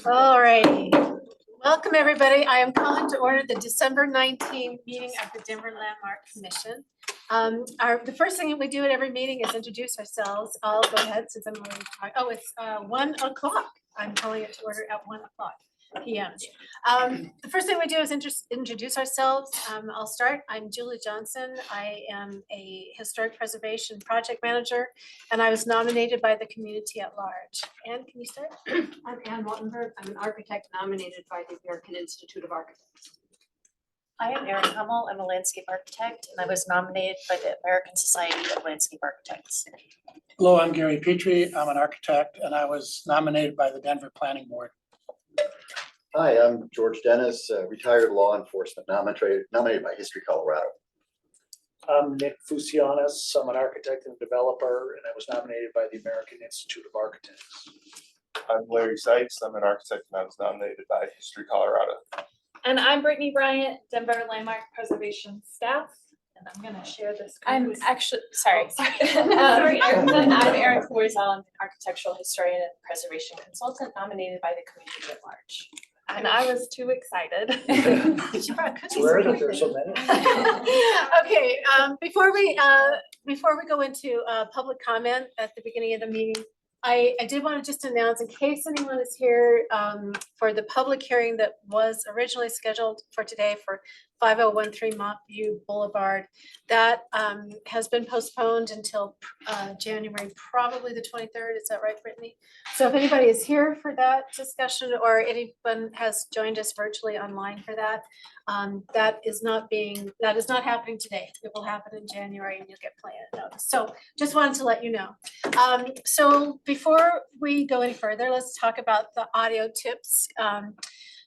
All righty. Welcome, everybody. I am calling to order the December 19th meeting of the Denver Landmark Commission. The first thing that we do at every meeting is introduce ourselves. I'll go ahead since I'm already talking. Oh, it's 1 o'clock. I'm calling it to order at 1 o'clock p.m. The first thing we do is introduce ourselves. I'll start. I'm Julie Johnson. I am a historic preservation project manager, and I was nominated by the community at large. Anne, can you start? I'm Ann Wattenberg. I'm an architect nominated by the American Institute of Architects. I am Erin Hummel. I'm a landscape architect, and I was nominated by the American Society of Landscape Architects. Hello, I'm Gary Petrie. I'm an architect, and I was nominated by the Denver Planning Board. Hi, I'm George Dennis, retired law enforcement, nominated by History Colorado. I'm Nick Fusionis. I'm an architect and developer, and I was nominated by the American Institute of Architects. I'm Larry Sykes. I'm an architect and I was nominated by History Colorado. And I'm Brittany Bryant, Denver Landmark Preservation staff, and I'm gonna share this. I'm actually, sorry. Sorry. I'm Erin Florizal, I'm an architectural historian and preservation consultant nominated by the community at large. And I was too excited. She brought cookies. It's rare that there's so many. Okay, before we go into public comment at the beginning of the meeting, I did want to just announce, in case anyone is here for the public hearing that was originally scheduled for today for 5013 Montview Boulevard, that has been postponed until January, probably the 23rd. Is that right, Brittany? So if anybody is here for that discussion, or anyone has joined us virtually online for that, that is not happening today. It will happen in January, and you'll get plenty of notice. So just wanted to let you know. So before we go any further, let's talk about the audio tips.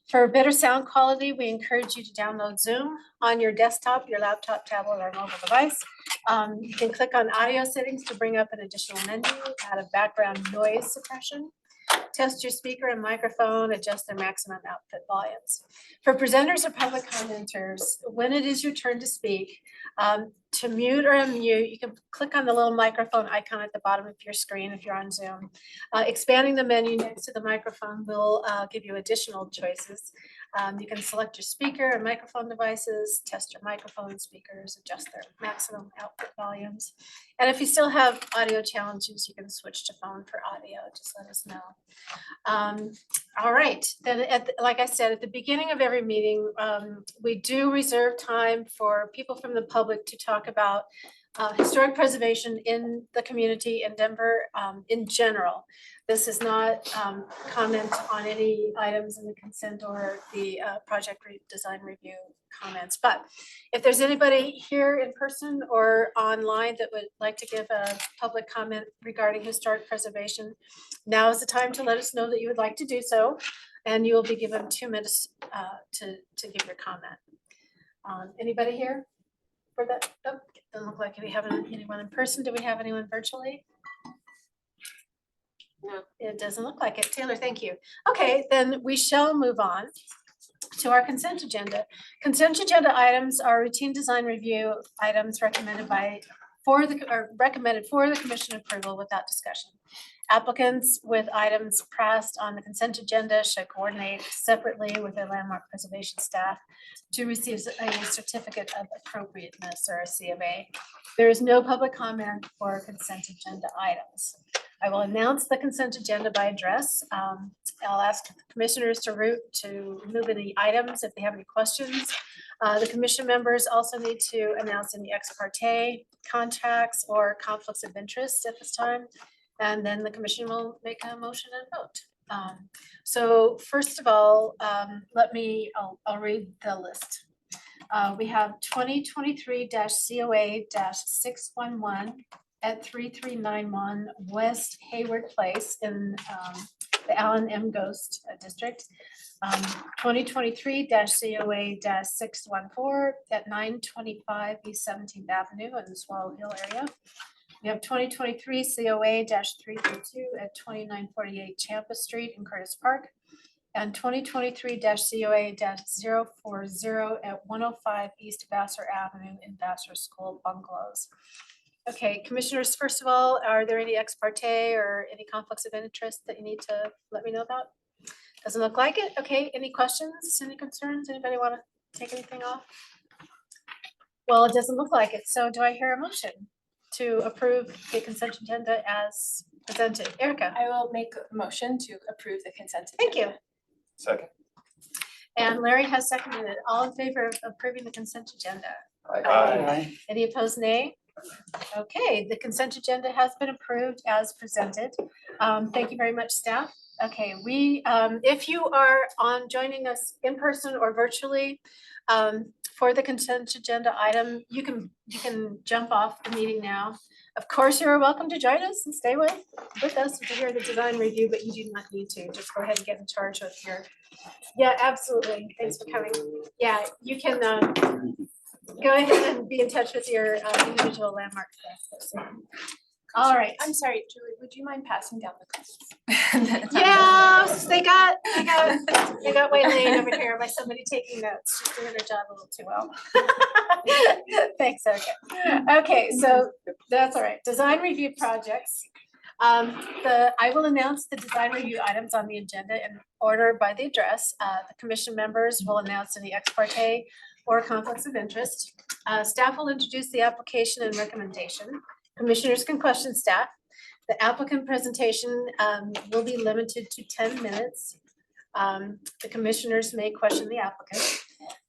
For better sound quality, we encourage you to download Zoom on your desktop, your laptop, tablet, or mobile device. You can click on audio settings to bring up an additional menu, add a background noise suppression, test your speaker and microphone, adjust their maximum output volumes. For presenters or public commenters, when it is your turn to speak, to mute or unmute, you can click on the little microphone icon at the bottom of your screen if you're on Zoom. Expanding the menu next to the microphone will give you additional choices. You can select your speaker and microphone devices, test your microphone speakers, adjust their maximum output volumes. And if you still have audio challenges, you can switch to phone for audio. Just let us know. All right, then like I said, at the beginning of every meeting, we do reserve time for people from the public to talk about historic preservation in the community in Denver in general. This is not comment on any items in the consent or the project design review comments. But if there's anybody here in person or online that would like to give a public comment regarding historic preservation, now is the time to let us know that you would like to do so. And you will be given 2 minutes to give your comment. Anybody here for that? Oh, doesn't look like we have anyone in person. Do we have anyone virtually? No, it doesn't look like it. Taylor, thank you. Okay, then we shall move on to our consent agenda. Consent agenda items are routine design review items recommended for the commission approval without discussion. Applicants with items pressed on the consent agenda should coordinate separately with their landmark preservation staff to receive a certificate of appropriateness or a C of A. There is no public comment for consent agenda items. I will announce the consent agenda by address. I'll ask the commissioners to remove any items if they have any questions. The commission members also need to announce any ex parte contracts or conflicts of interest at this time. And then the commission will make a motion and vote. So first of all, I'll read the list. We have 2023-COA-611 at 3391 West Hayward Place in the Allen M. Ghost District. 2023-COA-614 at 925 East 17th Avenue in the Swallow Hill area. We have 2023 COA-332 at 2948 Champa Street in Curtis Park, and 2023 COA-040 at 105 East Vassar Avenue in Vassar School Bungalows. Okay, commissioners, first of all, are there any ex parte or any conflicts of interest that you need to let me know about? Doesn't look like it. Okay, any questions, any concerns? Anybody want to take anything off? Well, it doesn't look like it. So do I hear a motion to approve the consent agenda as presented? Erica, I will make a motion to approve the consent. thank you. agenda. Second. And Larry has seconded it. All in favor of approving the consent agenda? Aye. Any opposed, nay? Okay, the consent agenda has been approved as presented. Thank you very much, staff. Okay, if you are joining us in person or virtually, for the consent agenda item, you can jump off the meeting now. Of course, you're welcome to join us and stay with us to hear the design review, but you do not need to. Just go ahead and get in charge of your. Yeah, absolutely. Thanks for coming. Yeah, you can go ahead and be in touch with your individual landmark. All right. I'm sorry, Julie, would you mind passing down the cards? Yes, they got waylaid over here by somebody taking notes. She's doing her job a little too well. Thanks, Erica. Okay, so that's all right. Design review projects. I will announce the design review items on the agenda in order by the address. The commission members will announce any ex parte or conflicts of interest. Staff will introduce the application and recommendation. Commissioners can question staff. The applicant presentation will be limited to 10 minutes. The commissioners may question the applicant.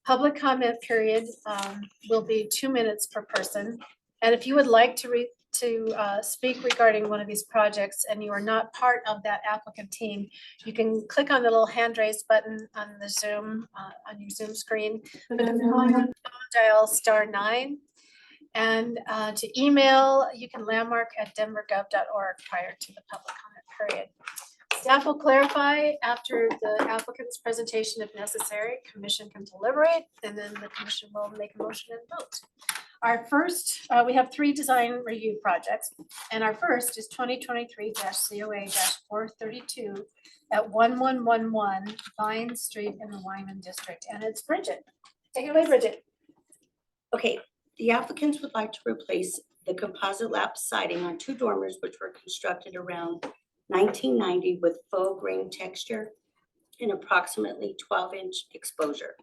Public comment period will be 2 minutes per person. And if you would like to speak regarding one of these projects and you are not part of that applicant team, you can click on the little hand raise button on the Zoom, on your Zoom screen. Dial *9. And to email, you can landmark@denvergov.org prior to the public comment period. Staff will clarify after the applicant's presentation if necessary. Commission can deliberate, and then the commission will make a motion and vote. Our first, we have 3 design review projects, and our first is 2023-COA-432 at 1111 Vine Street in the Wyman District, and it's Bridget. Take it away, Bridget. Okay, the applicants would like to replace the composite lap siding on 2 dormers which were constructed around 1990 with faux grain texture and approximately 12-inch exposure.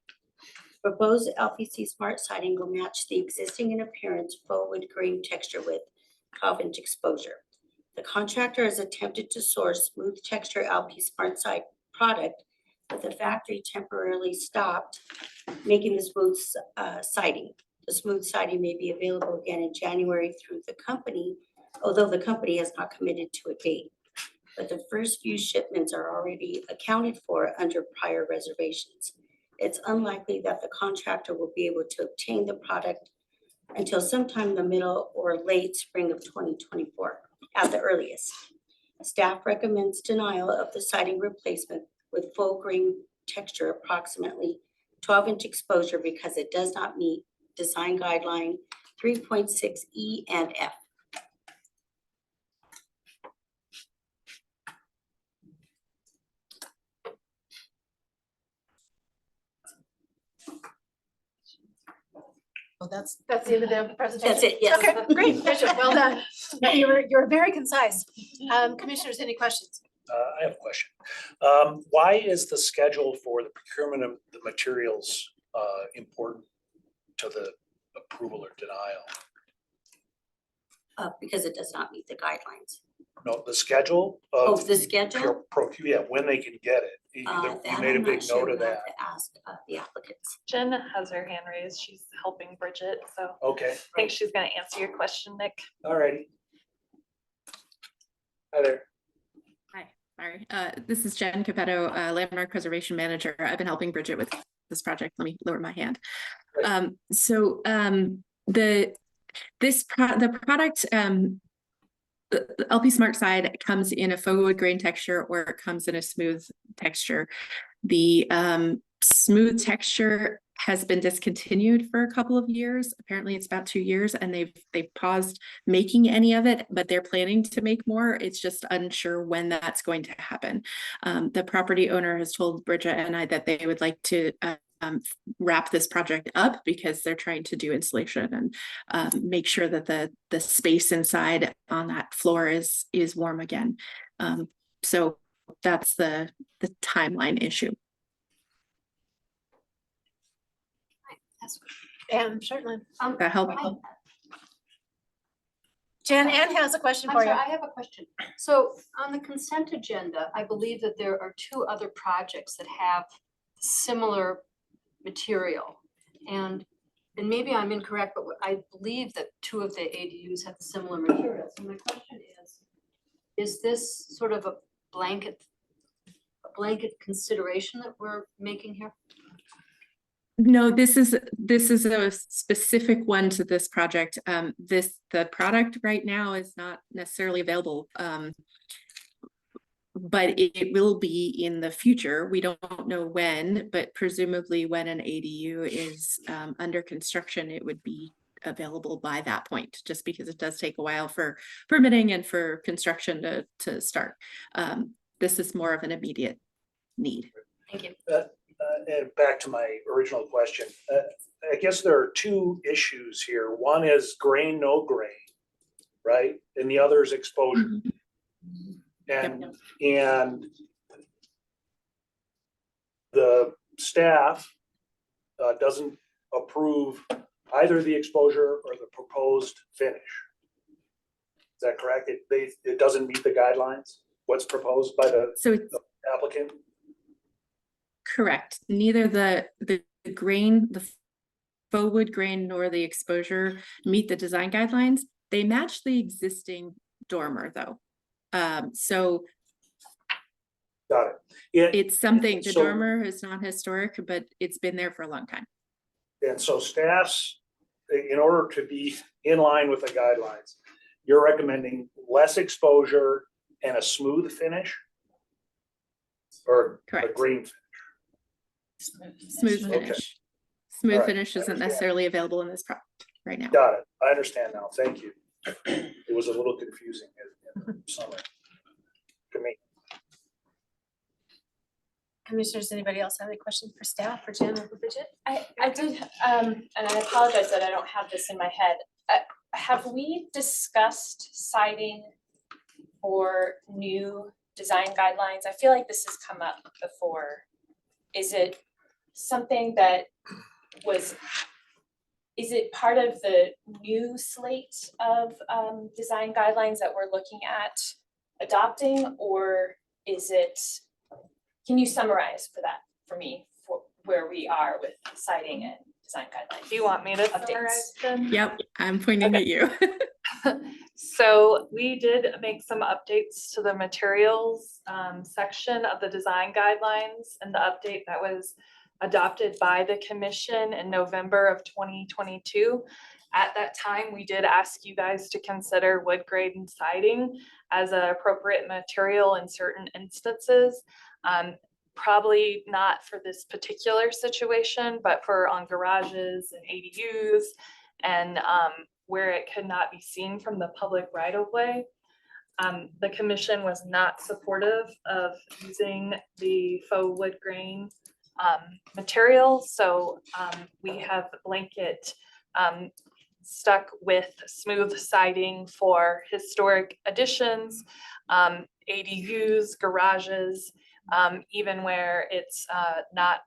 Proposed LPC smart siding will match the existing in appearance faux wood grain texture with 12-inch exposure. The contractor has attempted to source smooth texture LP smart side product, but the factory temporarily stopped making the smooth siding. The smooth siding may be available again in January through the company, although the company has not committed to a date. But the first few shipments are already accounted for under prior reservations. It's unlikely that the contractor will be able to obtain the product until sometime in the middle or late spring of 2024 at the earliest. Staff recommends denial of the siding replacement with faux grain texture approximately 12-inch exposure because it does not meet design guideline 3.6 E and F. Well, that's the end of the presentation. That's it, yes. Okay, great, Bridget, well done. No, you're very concise. Commissioners, any questions? I have a question. Why is the schedule for the procurement of the materials important to the approval or denial? Because it does not meet the guidelines. No, the schedule Oh, of the schedule? yeah, when they can get it. You That made a I'm big not sure. note of We'll that. have to ask the applicants. Jen has her hand raised. She's helping Bridget, so Okay, I think she's gonna answer your question, Nick. all righty. Hi there. Sorry, this is Jen Capetto, Landmark Preservation Manager. I've been helping Bridget with this project. Let me lower my hand. Right. The product, the LP Smart Side comes in a faux wood grain texture or it comes in a smooth texture. The smooth texture has been discontinued for a couple of years. Apparently it's about 2 years and they've paused making any of it, but they're planning to make more. It's just unsure when that's going to happen. The property owner has told Bridget and I that they would like to wrap this project up because they're trying to do insulation and make sure that the space inside on that floor is warm again. So that's the timeline issue. Certainly. That help? Jen, Ann has a question I'm for sorry, you. I have a question. So on the consent agenda, I believe that there are two other projects that have similar material. And maybe I'm incorrect, but I believe that two of the ADUs have similar material. So my question is this sort of a blanket consideration that we're making here? No, this is a specific one to this project. The product right now is not necessarily available. But it will be in the future. We don't know when, but presumably when an ADU is under construction, it would be available by that point, just because it does take a while for permitting and for construction to start. This is more of an immediate need. Thank you. And back to my original question, I guess there are two issues here. One is grain, no grain, right? And the other is exposure. And the staff doesn't approve either the exposure or the proposed finish. Is that correct? It doesn't meet the guidelines, what's proposed by the applicant? Correct. Neither the grain, the faux wood grain, nor the exposure meet the design guidelines. They match the existing dormer though. So got it. It's something, the so- dormer is not historic, but it's been there for a long time. And so staffs, in order to be in line with the guidelines, you're recommending less exposure and a smooth finish? Or a Correct. green finish? Smooth Okay. finish. Smooth Alright, finish isn't understand. necessarily available in this product right now. Got it. I understand now. Thank you. It was a little confusing in the summer to me. Commissioners, anybody else have any questions for staff, for Jen or for Bridget? I did, and I apologize that I don't have this in my head. Have we discussed citing for new design guidelines? I feel like this has come up before. Is it something that is it part of the new slate of design guidelines that we're looking at adopting, or is it, can you summarize for me, for where we are with citing and design guidelines? Do you want me to Updates. summarize them? Yep, I'm pointing at you. So we did make some updates to the materials section of the design guidelines, and the update that was adopted by the commission in November of 2022. At that time, we did ask you guys to consider wood grade and siding as an appropriate material in certain instances. Probably not for this particular situation, but for on garages and ADUs and where it could not be seen from the public right of way. The commission was not supportive of using the faux wood grain material, so we have blanket stuck with smooth siding for historic additions, ADUs, garages, even where it's not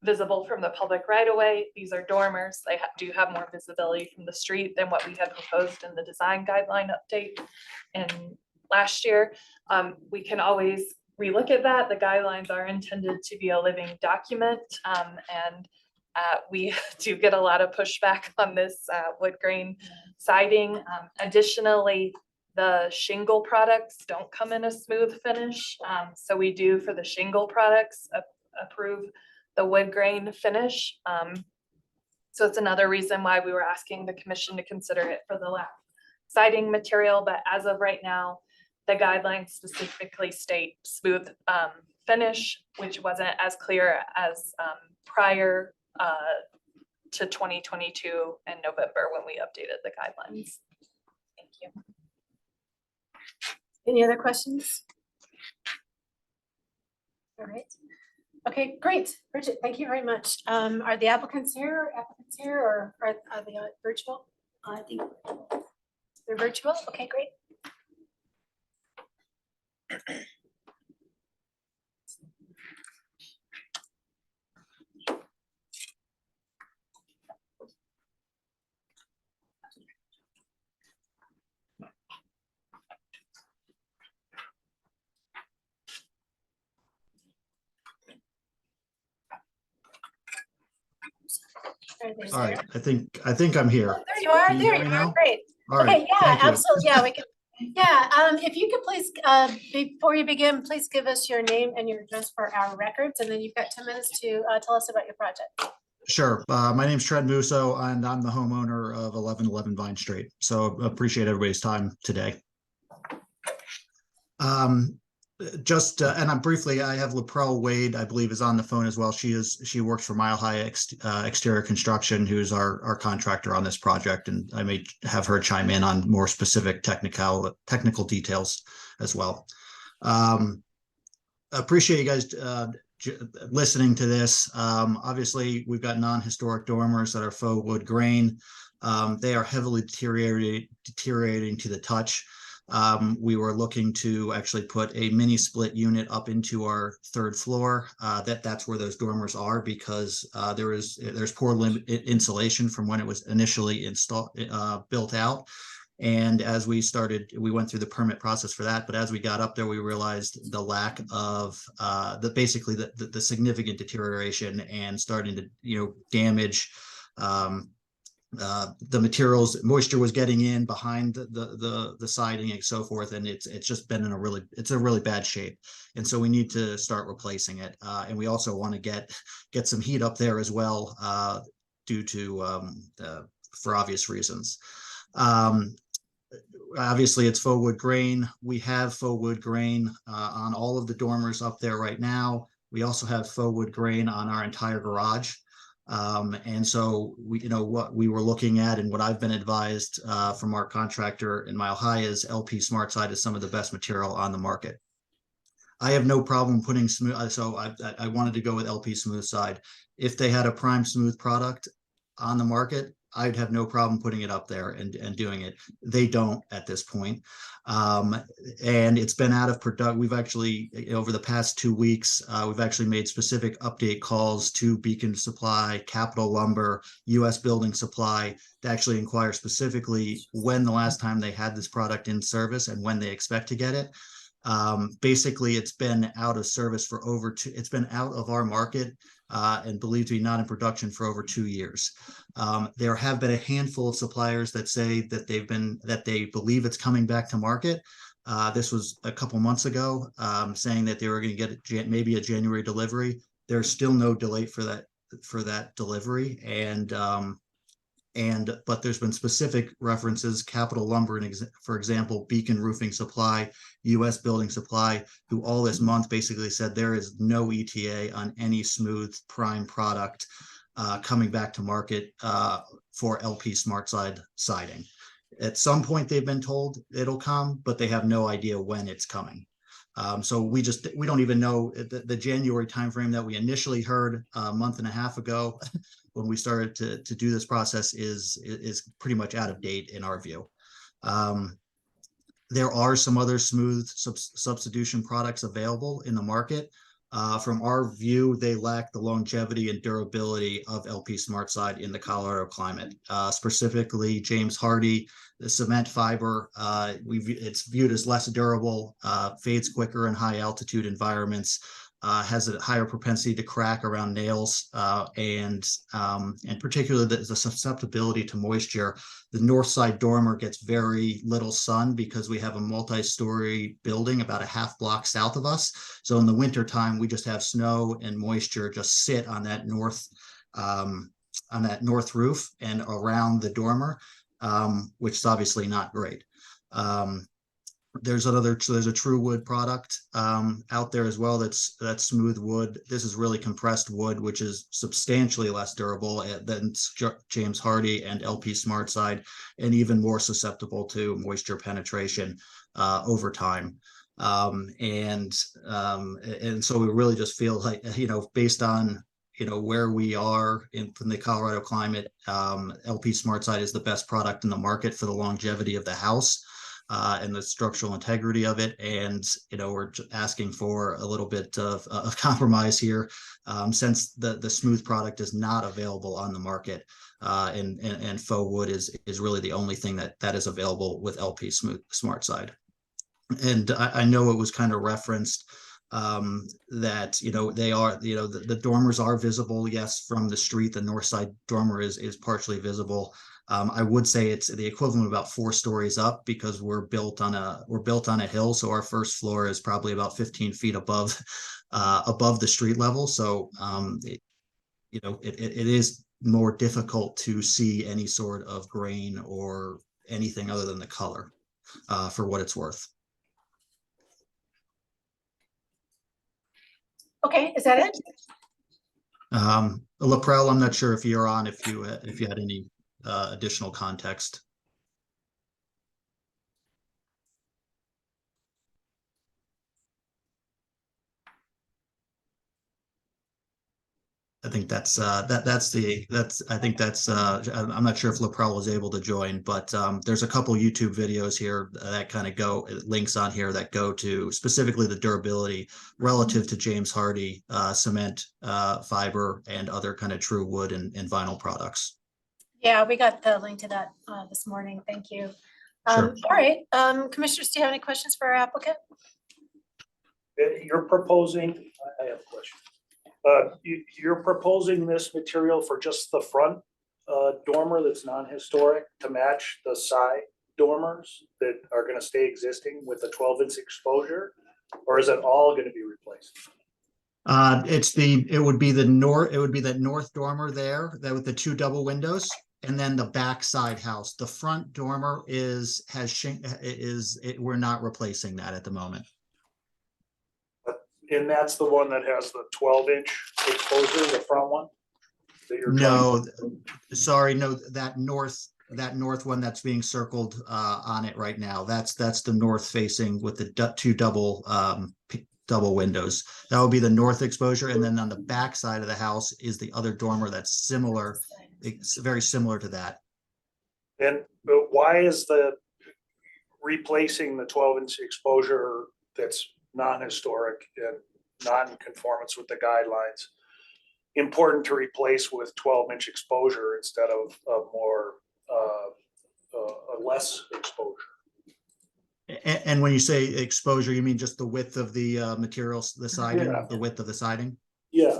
visible from the public right of way. These are dormers. They do have more visibility from the street than what we had proposed in the design guideline update in last year. We can always relook at that. The guidelines are intended to be a living document, and we do get a lot of pushback on this wood grain siding. Additionally, the shingle products don't come in a smooth finish. So we do, for the shingle products, approve the wood grain finish. So it's another reason why we were asking the commission to consider it for the lap siding material. But as of right now, the guidelines specifically state smooth finish, which wasn't as clear as prior to 2022 in November when we updated the guidelines. Thank you. Any other questions? All right. Okay, great. Bridget, thank you very much. Are the applicants here or are they virtual? I think They're virtual? Okay, great. Are they All right, there? I think I'm here. Oh, there you are, Can you there hear you me are, now? great. All right, Okay, yeah, thank you. absolutely, yeah, we can, yeah, if you could please, before you begin, please give us your name and your address for our records, and then you've got 10 minutes to tell us about your project. Sure. My name's Trent Musso and I'm the homeowner of 1111 Vine Street. So appreciate everybody's time today. And I'm briefly, I have Laprelle Wade, I believe is on the phone as well. She works for Mile High Exterior Construction, who's our contractor on this project. And I may have her chime in on more specific technical details as well. Appreciate you guys listening to this. Obviously, we've got non-historic dormers that are faux wood grain. They are heavily deteriorating to the touch. We were looking to actually put a mini split unit up into our third floor. That's where those dormers are because there's poor insulation from when it was initially built out. And as we went through the permit process for that, but as we got up there, we realized the lack of basically the significant deterioration and starting to damage the materials. Moisture was getting in behind the siding and so forth, and it's just been in a really bad shape. And so we need to start replacing it. And we also want to get some heat up there as well, due to for obvious reasons. Obviously it's faux wood grain. We have faux wood grain on all of the dormers up there right now. We also have faux wood grain on our entire garage. And so what we were looking at and what I've been advised from our contractor in Mile High is LP SmartSide is some of the best material on the market. I have no problem putting smooth, so I wanted to go with LP SmoothSide. If they had a prime smooth product on the market, I'd have no problem putting it up there and doing it. They don't at this point. And it's been out of production. We've actually, over the past 2 weeks, we've actually made specific update calls to Beacon Supply, Capital Lumber, US Building Supply to actually inquire specifically when the last time they had this product in service and when they expect to get it. Basically, it's been out of service for it's been out of our market and believed to be not in production for over 2 years. There have been a handful of suppliers that say that they believe it's coming back to market. This was a couple months ago, saying that they were going to get maybe a January delivery. There's still no delay for that delivery, but there's been specific references, Capital Lumber, for example, Beacon Roofing Supply, US Building Supply, who all this month basically said there is no ETA on any smooth prime product coming back to market for LP SmartSide siding. At some point they've been told it'll come, but they have no idea when it's coming. So we don't even know the January timeframe that we initially heard a month and a half ago when we started to do this process is pretty much out of date in our view. There are some other smooth substitution products available in the market. From our view, they lack the longevity and durability of LP SmartSide in the Colorado climate. Specifically, James Hardie, the cement fiber, it's viewed as less durable, fades quicker in high altitude environments, has a higher propensity to crack around nails, and particularly the susceptibility to moisture. The north side dormer gets very little sun because we have a multi-story building about a half block south of us. So in the winter time, we just have snow and moisture just sit on that north roof and around the dormer, which is obviously not great. There's a true wood product out there as well that's smooth wood. This is really compressed wood, which is substantially less durable than James Hardie and LP SmartSide, and even more susceptible to moisture penetration over time. And so we really just feel like, based on, where we are from the Colorado climate, LP SmartSide is the best product in the market for the longevity of the house and the structural integrity of it. And, we're asking for a little bit of compromise here, since the smooth product is not available on the market. And faux wood is really the only thing that is available with LP SmartSide. And I know it was kind of referenced that, they are, the dormers are visible, yes, from the street. The north side dormer is partially visible. I would say it's the equivalent of about 4 stories up, because we're built on a hill. So our first floor is probably about 15 feet above the street level. So, it is more difficult to see any sort of grain or anything other than the color, for what it's worth. Okay, is that it? Laprelle, I'm not sure if you're on, if you had any additional context. I think I'm not sure if Laprelle was able to join, but there's a couple YouTube videos here that kind of links on here that go to specifically the durability relative to James Hardie cement, fiber, and other kind of true wood and vinyl products. Yeah, we got the link to that this morning. Thank you. Sure. All right, commissioners, do you have any questions for our applicant? You're proposing, I have a question. You're proposing this material for just the front dormer that's non-historic to match the side dormers that are gonna stay existing with the 12-inch exposure? Or is it all gonna be replaced? It would be that north dormer there, that with the 2 double windows, and then the back side house. The front dormer we're not replacing that at the moment. And that's the one that has the 12-inch exposure, the front one? That you're No, sorry, no, that north one that's being circled on it right now. That's the north facing with the 2 double windows. That would be the north exposure, and then on the back side of the house is the other dormer that's similar. It's very similar to that. And why is the replacing the 12-inch exposure that's non-historic and non-conformance with the guidelines important to replace with 12-inch exposure instead of a less exposure? And when you say exposure, you mean just the width of the materials, the siding, Yeah. the width of the siding? Yeah.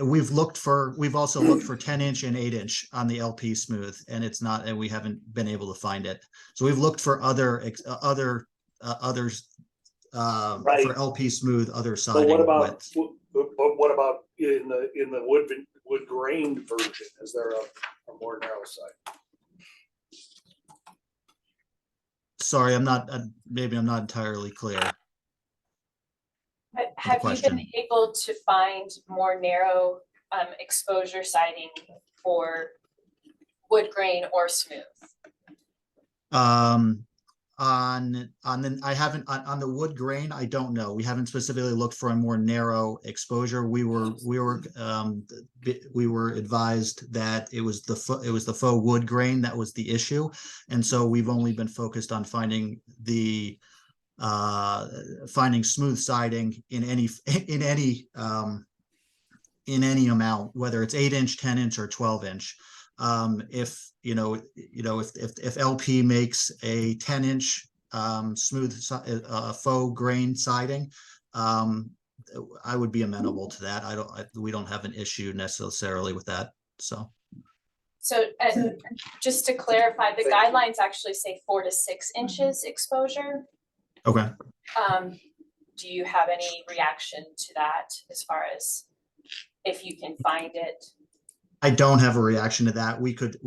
We've also looked for 10-inch and 8-inch on the LP Smooth, and we haven't been able to find it. So we've looked for others Right. for LP Smooth, other But siding what about, width. but what about in the wood grain version? Is there a more narrow side? Sorry, maybe I'm not entirely clear. Have you question. been able to find more narrow exposure siding for wood grain or smooth? On the wood grain, I don't know. We haven't specifically looked for a more narrow exposure. We were advised that it was the faux wood grain that was the issue, and so we've only been focused on finding smooth siding in any amount, whether it's 8-inch, 10-inch, or 12-inch. If LP makes a 10-inch smooth faux grain siding, I would be amenable to that. We don't have an issue necessarily with that. So Just to clarify, the guidelines actually say 4 to 6 inches exposure. okay. Do you have any reaction to that as far as if you can find it? I don't have a reaction to that. We could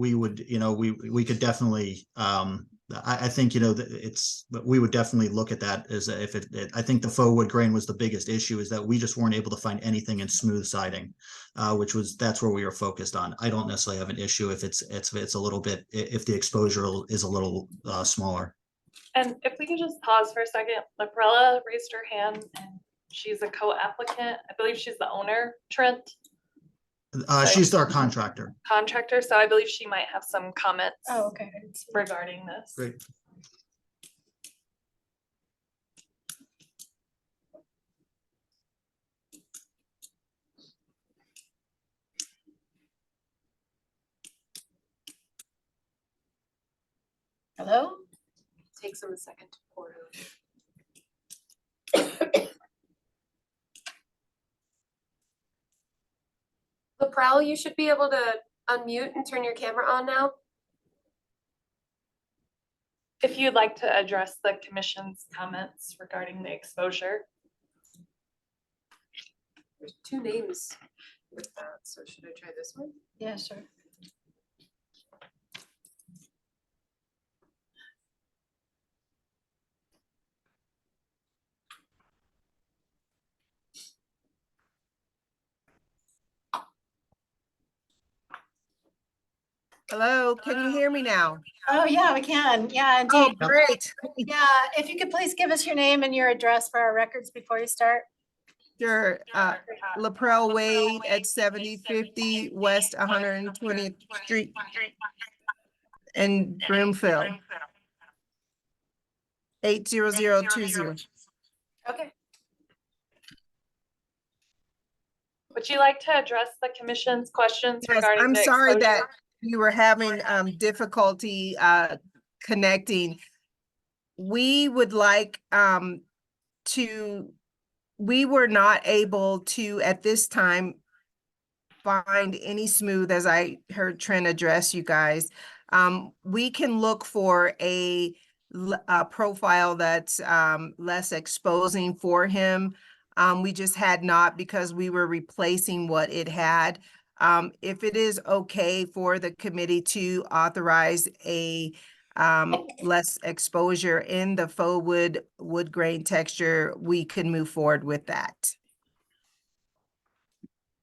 definitely, I think, we would definitely look at that as I think the faux wood grain was the biggest issue, is that we just weren't able to find anything in smooth siding, that's where we were focused on. I don't necessarily have an issue if it's a little bit, if the exposure is a little smaller. And if we could just pause for a second, Laprella raised her hand and she's a co-applicant. I believe she's the owner, Trent, She's our contractor. contractor, so I believe she might have some comments Oh, okay. I didn't see that. regarding this. Great. Hello? Takes them a second to pour it. Laprelle, you should be able to unmute and turn your camera on now. If you'd like to address the commission's comments regarding the exposure. There's two names with that, so should I try this one? Yeah, sure. Hello, can you hear me now? Oh, yeah, we can. Yeah, Oh, indeed. great. Yeah, if you could please give us your name and your address for our records before you start. Sure, Laprelle Wade at 7050 West 120th Street in Broomfield. 80020. Okay. Would you like to address the commission's questions Yes, regarding I'm the sorry that exposure? you were having difficulty connecting. We would like we were not able to at this time find any smooth, as I heard Trent address you guys. We can look for a profile that's less exposing for him. We just had not, because we were replacing what it had. If it is okay for the committee to authorize a less exposure in the faux wood grain texture, we can move forward with that.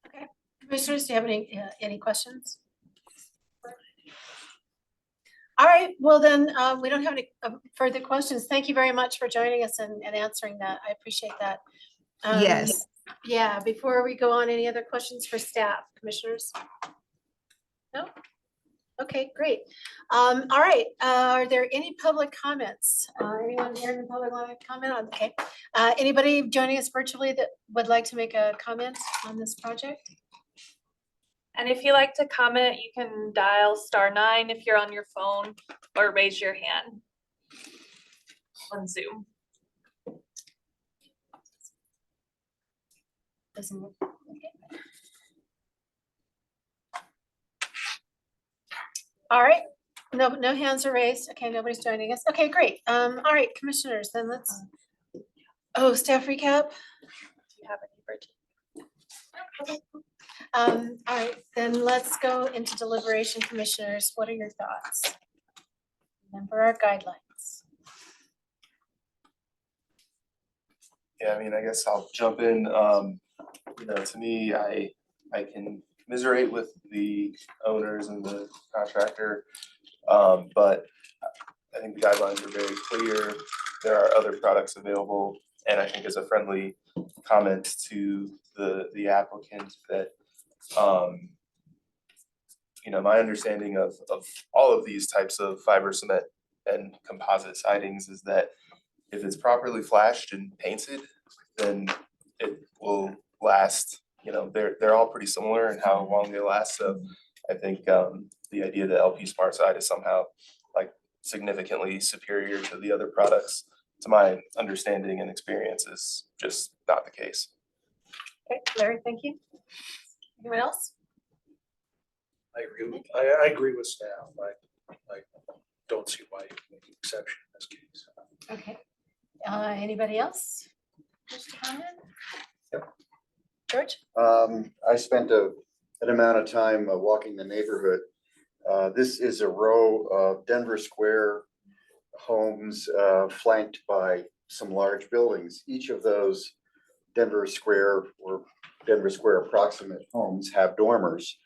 Okay. Commissioners, do you have any questions? All right, well then, we don't have any further questions. Thank you very much for joining us and answering that. I appreciate that. Yes. Yeah, before we go on, any other questions for staff, commissioners? No? Okay, great. All right, are there any public comments? Anyone here in the public want to comment on? Okay. Anybody joining us virtually that would like to make a comment on this project? And if you like to comment, you can dial *9 if you're on your phone or raise your hand on Zoom. Doesn't look, okay. All right, no hands are raised. Okay, nobody's joining us. Okay, great. All right, commissioners, then let's, oh, staff recap. Do you have any, Bridget? All right, then let's go into deliberation, commissioners. What are your thoughts? Remember our guidelines. Yeah, I mean, I guess I'll jump in. To me, I can commiserate with the owners and the contractor. But I think the guidelines are very clear. There are other products available. And I think as a friendly comment to the applicant that, my understanding of all of these types of fiber cement and composite sidings is that if it's properly flashed and painted, then it will last. They're all pretty similar in how long they last. So I think the idea that LP Smart Side is somehow like significantly superior to the other products, to my understanding and experience, is just not the case. Okay, Larry, thank you. Anyone else? I agree with staff. I don't see why you make an exception in this case. Okay. Anybody else? wish to comment? Yep. George? I spent an amount of time walking the neighborhood. This is a row of Denver Square homes flanked by some large buildings. Each of those Denver Square or Denver Square approximate homes have dormers.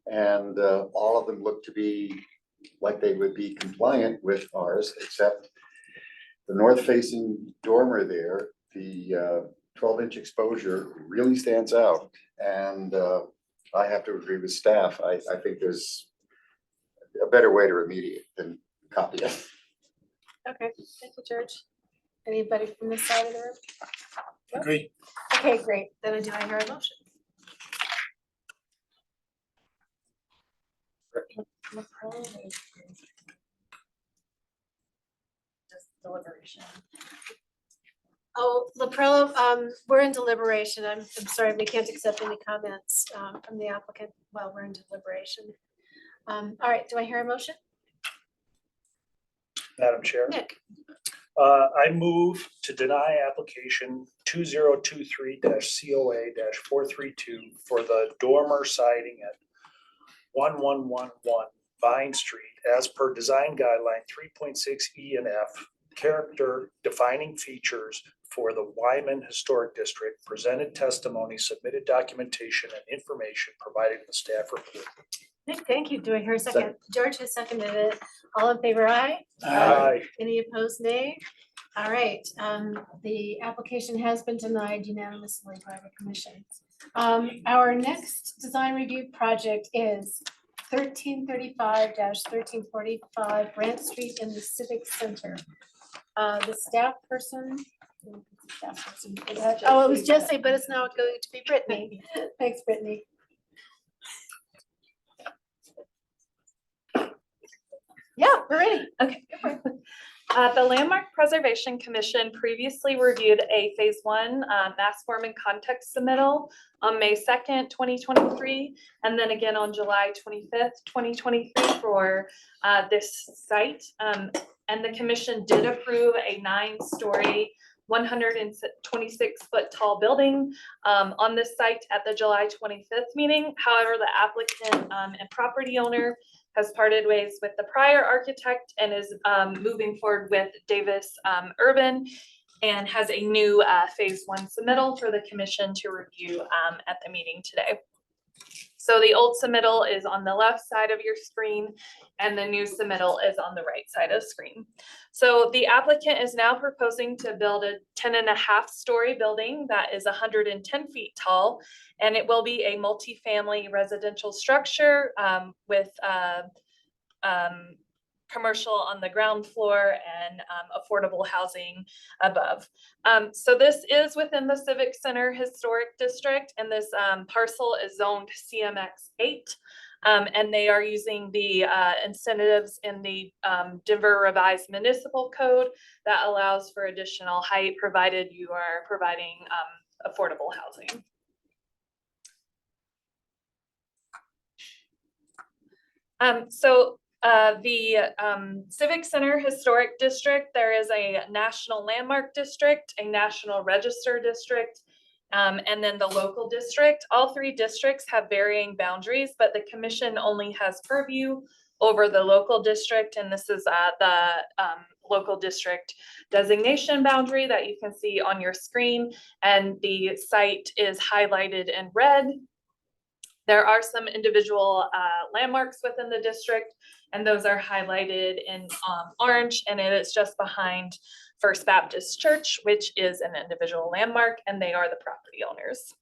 And all of them look to be like they would be compliant with ours, except the north facing dormer there, the 12-inch exposure really stands out. And I have to agree with staff. I think there's a better way to remediate than copy it. Okay, thank you, George. Anybody from this side of the room? Agree. Okay, great. Then do I hear a motion? Just deliberation. Oh, LaPrello, we're in deliberation. I'm sorry, we can't accept any comments from the applicant while we're in deliberation. All right, do I hear a motion? Madam Chair. Nick, I move to deny application 2023-COA-432 for the dormer siding at 1111 Vine Street as per design guideline 3.6 E and F, character defining features for the Wyman Historic District, presented testimony, submitted documentation, and information provided in the staff report. Nick, thank you. Do I hear a second? George has seconded it. All in favor, aye? Aye. Any opposed, nay? All right, the application has been denied unanimously by the commission. Our next design review project is 1335-1345 Grant Street in the Civic Center. The staff person. Oh, it was Jesse, but it's now going to be Brittany. Thanks, Brittany. Yeah, we're ready. Okay. The Landmark Preservation Commission previously reviewed a phase one mass form and context submittal on May 2nd, 2023, and then again on July 25th, 2023 for this site. And the commission did approve a 9-story, 126-foot tall building on this site at the July 25th meeting. However, the applicant and property owner has parted ways with the prior architect and is moving forward with Davis Urban and has a new phase one submittal for the commission to review at the meeting today. So the old submittal is on the left side of your screen and the new submittal is on the right side of the screen. So the applicant is now proposing to build a 10.5-story building that is 110 feet tall, and it will be a multi-family residential structure with commercial on the ground floor and affordable housing above. So this is within the Civic Center Historic District, and this parcel is zoned CMX 8. And they are using the incentives in the Denver Revised Municipal Code that allows for additional height provided you are providing affordable housing. The Civic Center Historic District, there is a National Landmark District, a National Register District, and then the local district. All three districts have varying boundaries, but the commission only has purview over the local district, and this is the local district designation boundary that you can see on your screen, and the site is highlighted in red. There are some individual landmarks within the district, and those are highlighted in orange, and it is just behind First Baptist Church, which is an individual landmark, and they are the property owners.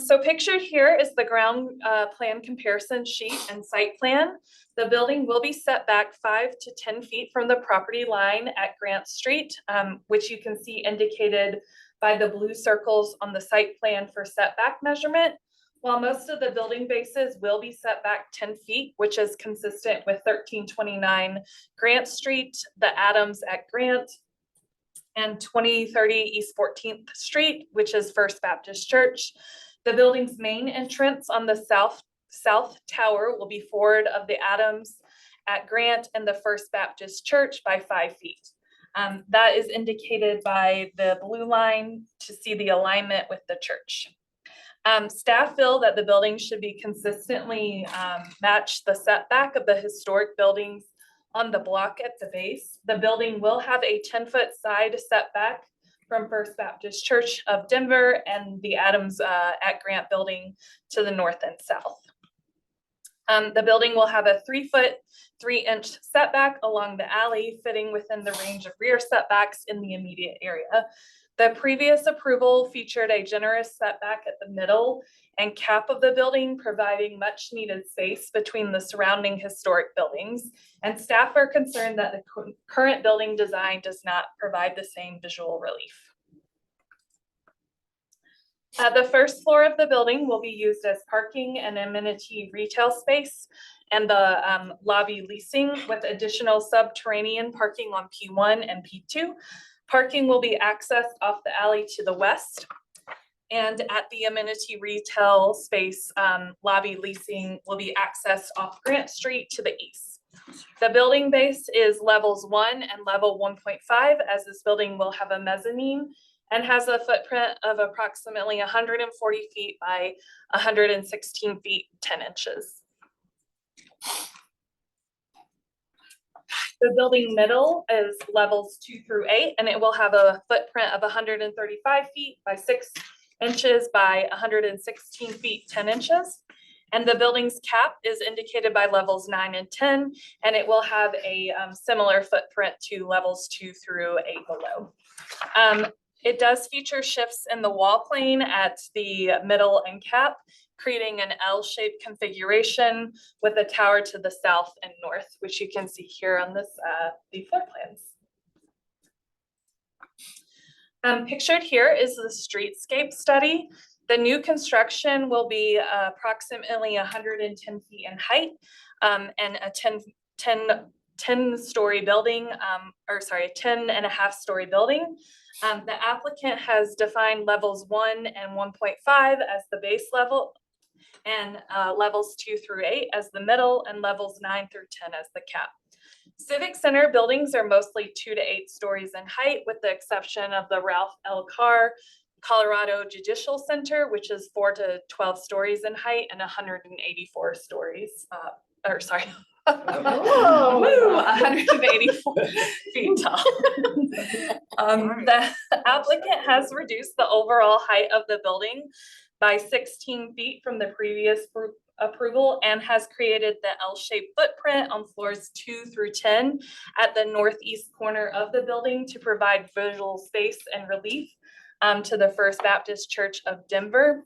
So pictured here is the ground plan comparison sheet and site plan. The building will be set back 5 to 10 feet from the property line at Grant Street, which you can see indicated by the blue circles on the site plan for setback measurement. While most of the building bases will be set back 10 feet, which is consistent with 1329 Grant Street, the Adams at Grant, and 2030 East 14th Street, which is First Baptist Church. The building's main entrance on the south tower will be forward of the Adams at Grant and the First Baptist Church by 5 feet. That is indicated by the blue line to see the alignment with the church. Staff feel that the building should be consistently match the setback of the historic buildings on the block at the base. The building will have a 10-foot side setback from First Baptist Church of Denver and the Adams at Grant building to the north and south. The building will have a 3-foot, 3-inch setback along the alley, fitting within the range of rear setbacks in the immediate area. The previous approval featured a generous setback at the middle and cap of the building, providing much needed space between the surrounding historic buildings. And staff are concerned that the current building design does not provide the same visual relief. The first floor of the building will be used as parking and amenity retail space and the lobby leasing with additional subterranean parking on P1 and P2. Parking will be accessed off the alley to the west. And at the amenity retail space, lobby leasing will be accessed off Grant Street to the east. The building base is levels 1 and level 1.5, as this building will have a mezzanine and has a footprint of approximately 140 feet by 116 feet, 10 inches. The building middle is levels 2 through 8, and it will have a footprint of 135 feet by 6 inches by 116 feet, 10 inches. And the building's cap is indicated by levels 9 and 10, and it will have a similar footprint to levels 2 through 8 below. It does feature shifts in the wall plane at the middle and cap, creating an L-shaped configuration with a tower to the south and north, which you can see here on this the floor plans. Pictured here is the streetscape study. The new construction will be approximately 110 feet in height and a 10-story building, or sorry, a 10.5-story building. The applicant has defined levels 1 and 1.5 as the base level, and levels 2 through 8 as the middle, and levels 9 through 10 as the cap. Civic Center buildings are mostly 2 to 8 stories in height, with the exception of the Ralph L. Carr Colorado Judicial Center, which is 4 to 12 stories in height and 184 stories, or sorry, 184 feet tall. The applicant has reduced the overall height of the building by 16 feet from the previous approval and has created the L-shaped footprint on floors 2 through 10 at the northeast corner of the building to provide visual space and relief to the First Baptist Church of Denver.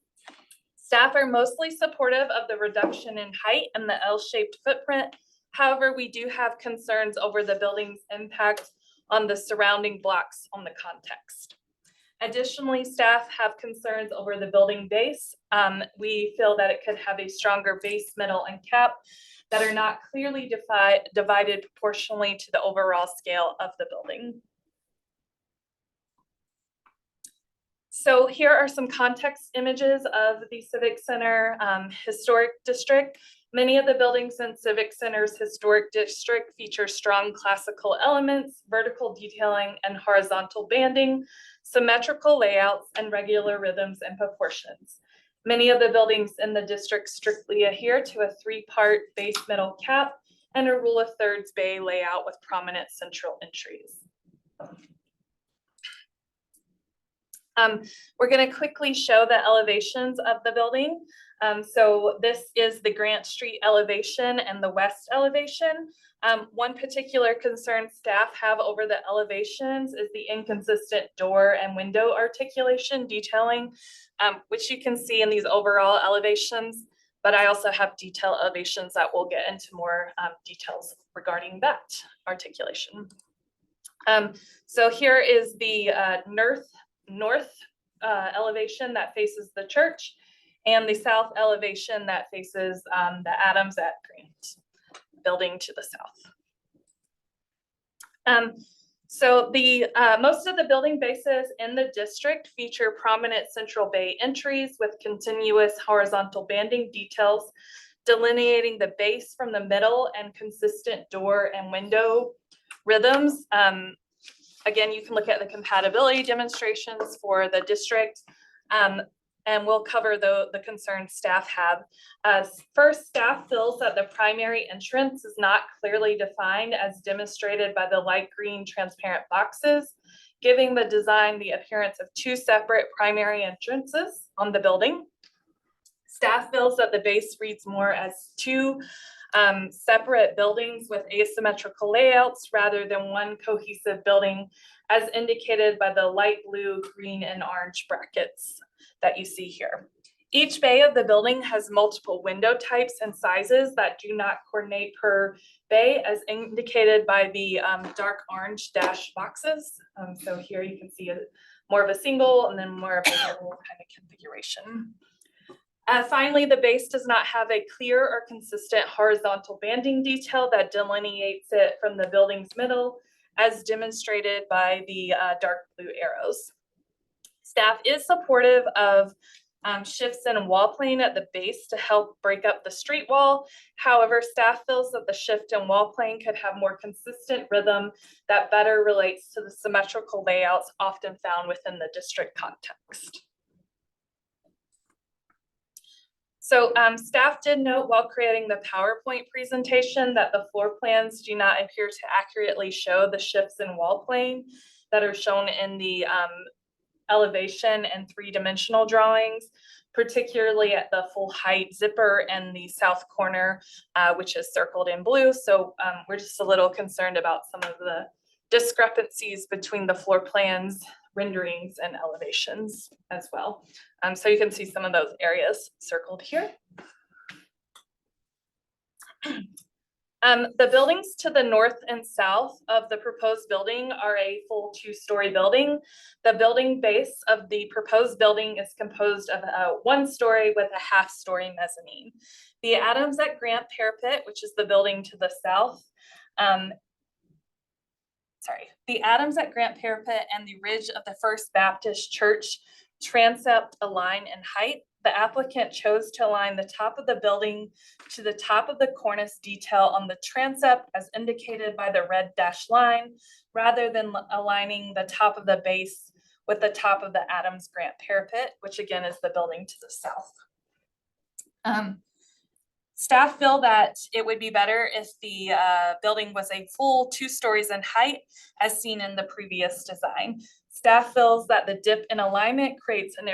Staff are mostly supportive of the reduction in height and the L-shaped footprint. However, we do have concerns over the building's impact on the surrounding blocks on the context. Additionally, staff have concerns over the building base. We feel that it could have a stronger base, middle, and cap that are not clearly divided proportionally to the overall scale of the building. So here are some context images of the Civic Center Historic District. Many of the buildings in Civic Center's Historic District feature strong classical elements, vertical detailing, and horizontal banding, symmetrical layouts, and regular rhythms and proportions. Many of the buildings in the district strictly adhere to a 3-part base, middle, cap, and a rule of thirds bay layout with prominent central entries. We're going to quickly show the elevations of the building. So this is the Grant Street elevation and the west elevation. One particular concern staff have over the elevations is the inconsistent door and window articulation detailing, which you can see in these overall elevations, but I also have detail elevations that we'll get into more details regarding that articulation. So here is the north elevation that faces the church, and the south elevation that faces the Adams at Grant building to the south. So the most of the building bases in the district feature prominent central bay entries with continuous horizontal banding details delineating the base from the middle and consistent door and window rhythms. Again, you can look at the compatibility demonstrations for the district, and we'll cover the concerns staff have. First, staff feels that the primary entrance is not clearly defined as demonstrated by the light green transparent boxes, giving the design the appearance of 2 separate primary entrances on the building. Staff feels that the base reads more as two separate buildings with asymmetrical layouts rather than one cohesive building, as indicated by the light blue, green, and orange brackets that you see here. Each bay of the building has multiple window types and sizes that do not coordinate per bay, as indicated by the dark orange dash boxes. So here you can see more of a single and then more of a double kind of configuration. Finally, the base does not have a clear or consistent horizontal banding detail that delineates it from the building's middle, as demonstrated by the dark blue arrows. Staff is supportive of shifts in wall plane at the base to help break up the street wall. However, staff feels that the shift in wall plane could have more consistent rhythm that better relates to the symmetrical layouts often found within the district context. So staff did note while creating the PowerPoint presentation that the floor plans do not appear to accurately show the shifts in wall plane that are shown in the elevation and three-dimensional drawings, particularly at the full height zipper and the south corner, which is circled in blue. So we're just a little concerned about some of the discrepancies between the floor plans, renderings, and elevations as well. So you can see some of those areas circled here. The buildings to the north and south of the proposed building are a full two-story building. The building base of the proposed building is composed of a one-story with a half-story mezzanine. The Adams at Grant parapet, which is the building to the south, the Adams at Grant parapet and the ridge of the First Baptist Church transept align in height. The applicant chose to align the top of the building to the top of the cornice detail on the transept as indicated by the red dashed line, rather than aligning the top of the base with the top of the Adams Grant parapet, which again is the building to the south. Staff feel that it would be better if the building was a full 2 stories in height, as seen in the previous design. Staff feels that the dip in alignment creates an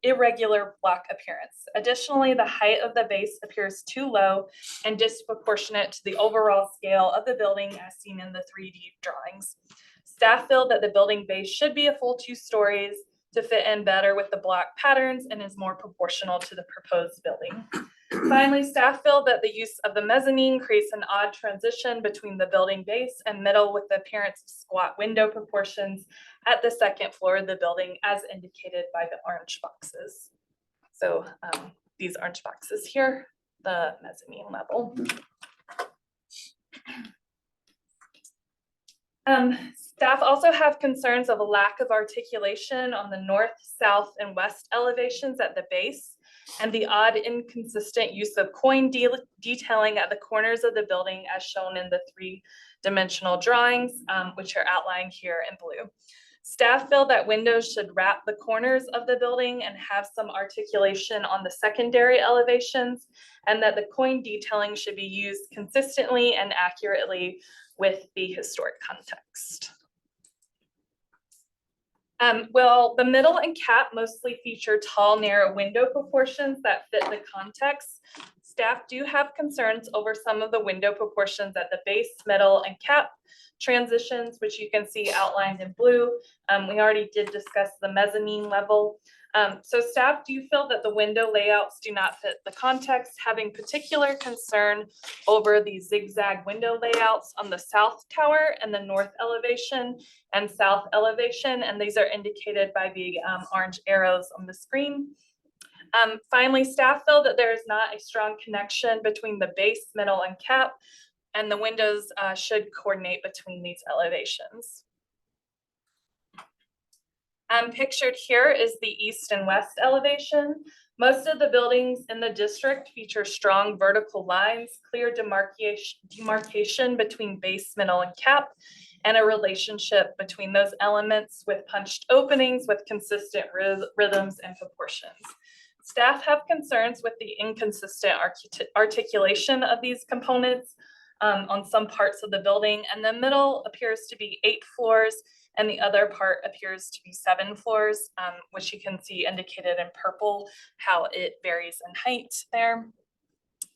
irregular block appearance. Additionally, the height of the base appears too low and disproportionate to the overall scale of the building as seen in the 3D drawings. Staff feel that the building base should be a full 2 stories to fit in better with the block patterns and is more proportional to the proposed building. Finally, staff feel that the use of the mezzanine creates an odd transition between the building base and middle with the appearance of squat window proportions at the second floor of the building as indicated by the orange boxes. So these orange boxes here, the mezzanine level. Staff also have concerns of a lack of articulation on the north, south, and west elevations at the base, and the odd inconsistent use of coin detailing at the corners of the building as shown in the 3-dimensional drawings, which are outlined here in blue. Staff feel that windows should wrap the corners of the building and have some articulation on the secondary elevations, and that the coin detailing should be used consistently and accurately with the historic context. Well, the middle and cap mostly feature tall, narrow window proportions that fit the context. Staff do have concerns over some of the window proportions at the base, middle, and cap transitions, which you can see outlined in blue. We already did discuss the mezzanine level. So staff do feel that the window layouts do not fit the context, having particular concern over the zigzag window layouts on the south tower and the north elevation and south elevation, and these are indicated by the orange arrows on the screen. Finally, staff feel that there is not a strong connection between the base, middle, and cap, and the windows should coordinate between these elevations. Pictured here is the east and west elevation. Most of the buildings in the district feature strong vertical lines, clear demarcation between base, middle, and cap, and a relationship between those elements with punched openings with consistent rhythms and proportions. Staff have concerns with the inconsistent articulation of these components, on some parts of the building, and the middle appears to be 8 floors, and the other part appears to be 7 floors, which you can see indicated in purple, how it varies in height there.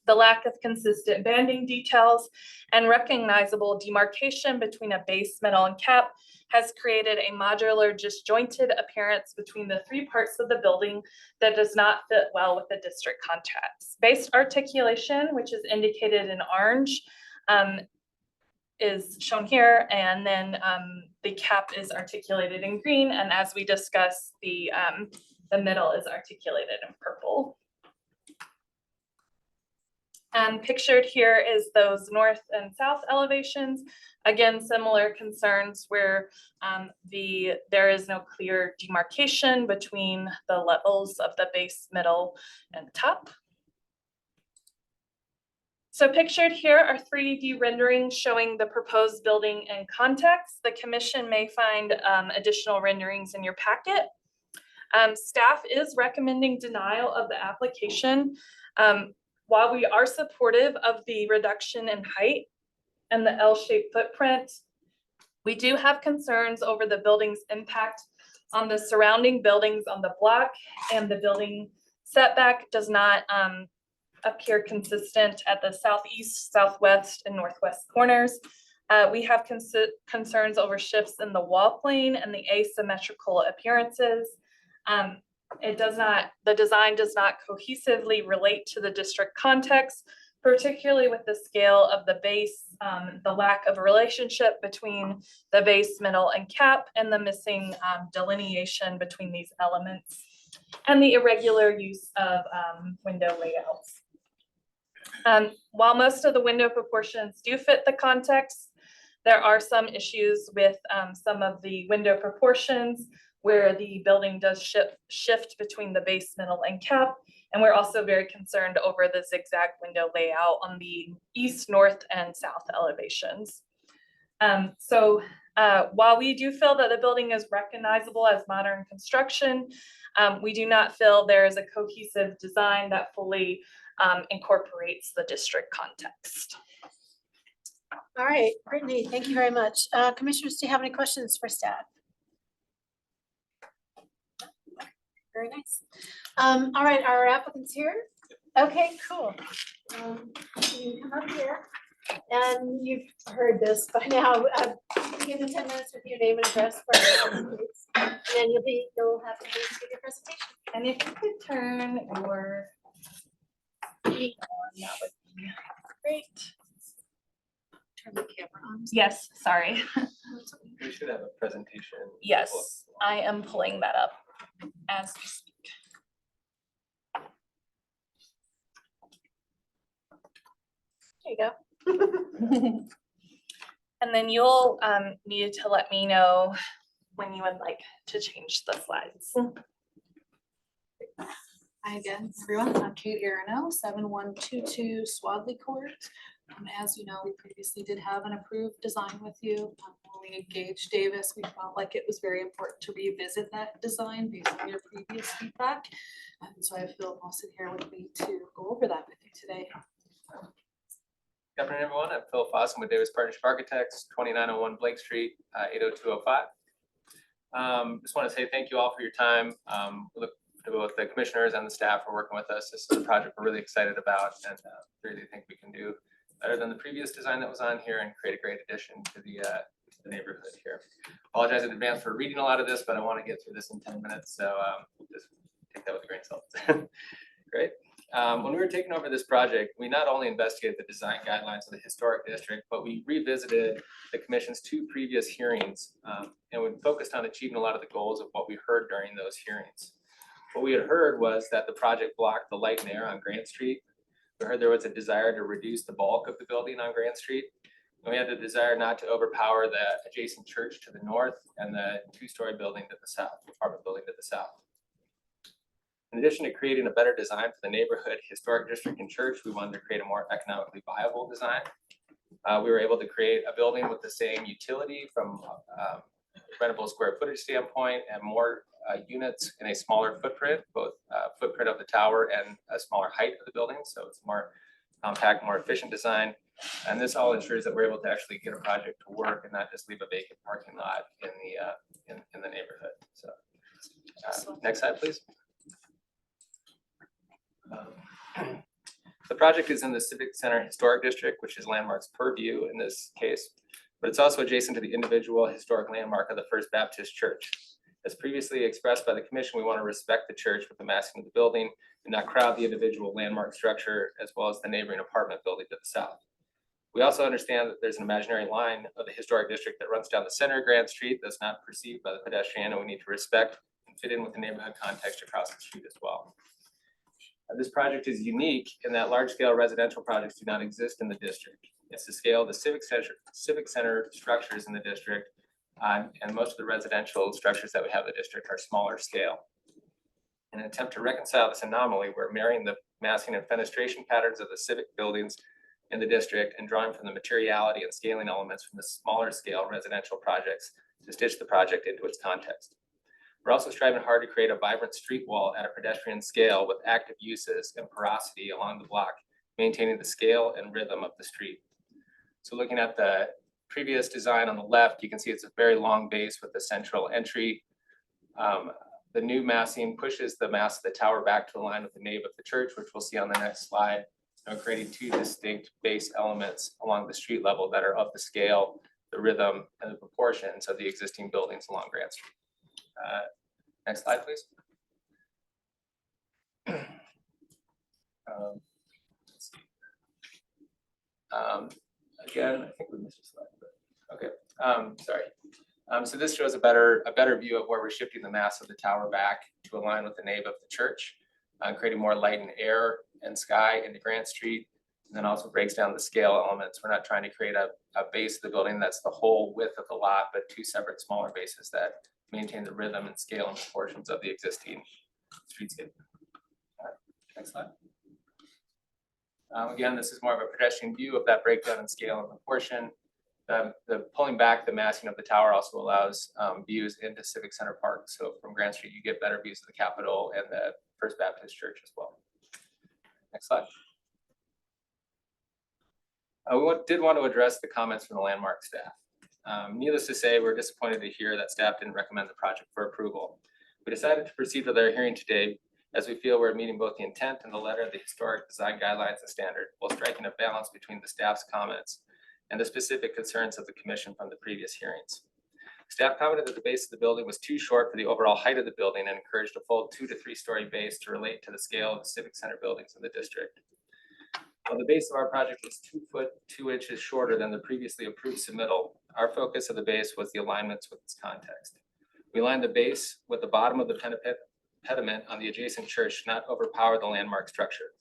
The lack of consistent banding details and recognizable demarcation between a base, middle, and cap has created a modular disjointed appearance between the 3 parts of the building that does not fit well with the district context. Base articulation, which is indicated in orange, is shown here, and then the cap is articulated in green, and as we discussed, the middle is articulated in purple. And pictured here is those north and south elevations. Again, similar concerns where there is no clear demarcation between the levels of the base, middle, and top. So pictured here are 3D renderings showing the proposed building in context. The commission may find additional renderings in your packet. Staff is recommending denial of the application. While we are supportive of the reduction in height and the L-shaped footprint, we do have concerns over the building's impact on the surrounding buildings on the block, and the building setback does not appear consistent at the southeast, southwest, and northwest corners. We have concerns over shifts in the wall plane and the asymmetrical appearances. The design does not cohesively relate to the district context, particularly with the scale of the base, the lack of a relationship between the base, middle, and cap, and the missing delineation between these elements, and the irregular use of window layouts. While most of the window proportions do fit the context, there are some issues with some of the window proportions where the building does shift between the base, middle, and cap. And we're also very concerned over the zigzag window layout on the east, north, and south elevations. While we do feel that the building is recognizable as modern construction, we do not feel there is a cohesive design that fully incorporates the district context. All right, Brittany, thank you very much. Commissioners, do you have any questions for staff? Very nice. All right, our applicants here. Okay, cool. You can come up here, and you've heard this by now. Give me 10 minutes with your name and address for please. And then you'll have to give your presentation. And if you could turn your video on, that would be great. Turn the camera on. Yes, sorry. We should have a presentation. Yes, I am pulling that up as we speak. There you go. And then you'll need to let me know when you would like to change the slides. Hi again, everyone. I'm Kate Arano, 7122 Swadley Court. As you know, we previously did have an approved design with you. When we engaged Davis, we felt like it was very important to revisit that design based on your previous feedback. And so I feel Austin here with me to go over that with you today. Good afternoon, everyone. I'm Phil Fossum with Davis Partnership Architects, 2901 Blake Street, 80205. Just want to say thank you all for your time. We look to both the commissioners and the staff for working with us. This is a project we're really excited about, and really think we can do better than the previous design that was on here and create a great addition to the neighborhood here. Apologize in advance for reading a lot of this, but I want to get through this in 10 minutes, so just take that with a grain of salt. Great. When we were taking over this project, we not only investigated the design guidelines of the historic district, but we revisited the commission's 2 previous hearings, and we focused on achieving a lot of the goals of what we heard during those hearings. What we had heard was that the project blocked the light and air on Grant Street. We heard there was a desire to reduce the bulk of the building on Grant Street. And we had the desire not to overpower the adjacent church to the north and the 2-story building to the south, apartment building to the south. In addition to creating a better design for the neighborhood, historic district, and church, we wanted to create a more economically viable design. We were able to create a building with the same utility from rentable square footage standpoint and more units in a smaller footprint, both footprint of the tower and a smaller height of the building. So it's more compact, more efficient design. And this all ensures that we're able to actually get a project to work and not just leave a vacant parking lot in the neighborhood, so. Next slide, please. The project is in the Civic Center Historic District, which is Landmark's purview in this case, but it's also adjacent to the individual historic landmark of the First Baptist Church. As previously expressed by the commission, we want to respect the church with the massing of the building and not crowd the individual landmark structure as well as the neighboring apartment building to the south. We also understand that there's an imaginary line of the historic district that runs down the center of Grand Street that's not perceived by the pedestrian, and we need to respect and fit in with the neighborhood context across the street as well. This project is unique in that large-scale residential projects do not exist in the district. It's the scale of the civic center structures in the district, and most of the residential structures that we have in the district are smaller scale. In an attempt to reconcile this anomaly, we're marrying the massing and fenestration patterns of the civic buildings in the district and drawing from the materiality and scaling elements from the smaller scale residential projects to stitch the project into its context. We're also striving hard to create a vibrant street wall at a pedestrian scale with active uses and porosity along the block, maintaining the scale and rhythm of the street. So looking at the previous design on the left, you can see it's a very long base with a central entry. The new massing pushes the mass of the tower back to align with the nave of the church, which we'll see on the next slide, creating two distinct base elements along the street level that are of the scale, the rhythm, and the proportions of the existing buildings along Grand Street. Next slide, please. Let's see. Again, I think we missed a slide, but okay. Sorry. So this shows a better view of where we're shifting the mass of the tower back to align with the nave of the church, creating more light and air and sky into Grant Street, and then also breaks down the scale elements. We're not trying to create a base of the building that's the whole width of the lot, but two separate smaller bases that maintain the rhythm and scale and proportions of the existing streetscape. Next slide. Again, this is more of a pedestrian view of that breakdown in scale and proportion. The pulling back the massing of the tower also allows views into Civic Center Park. So from Grand Street, you get better views of the Capitol and the First Baptist Church as well. Next slide. We did want to address the comments from the Landmark staff. Needless to say, we're disappointed to hear that staff didn't recommend the project for approval. We decided to proceed with our hearing today as we feel we're meeting both the intent and the letter of the historic design guidelines and standard, while striking a balance between the staff's comments and the specific concerns of the commission from the previous hearings. Staff commented that the base of the building was too short for the overall height of the building and encouraged a full 2 to 3 story base to relate to the scale of the Civic Center buildings in the district. While the base of our project was 2 foot 2 inches shorter than the previously approved submittal, our focus of the base was the alignments with its context. We aligned the base with the bottom of the pediment on the adjacent church to not overpower the landmark structure.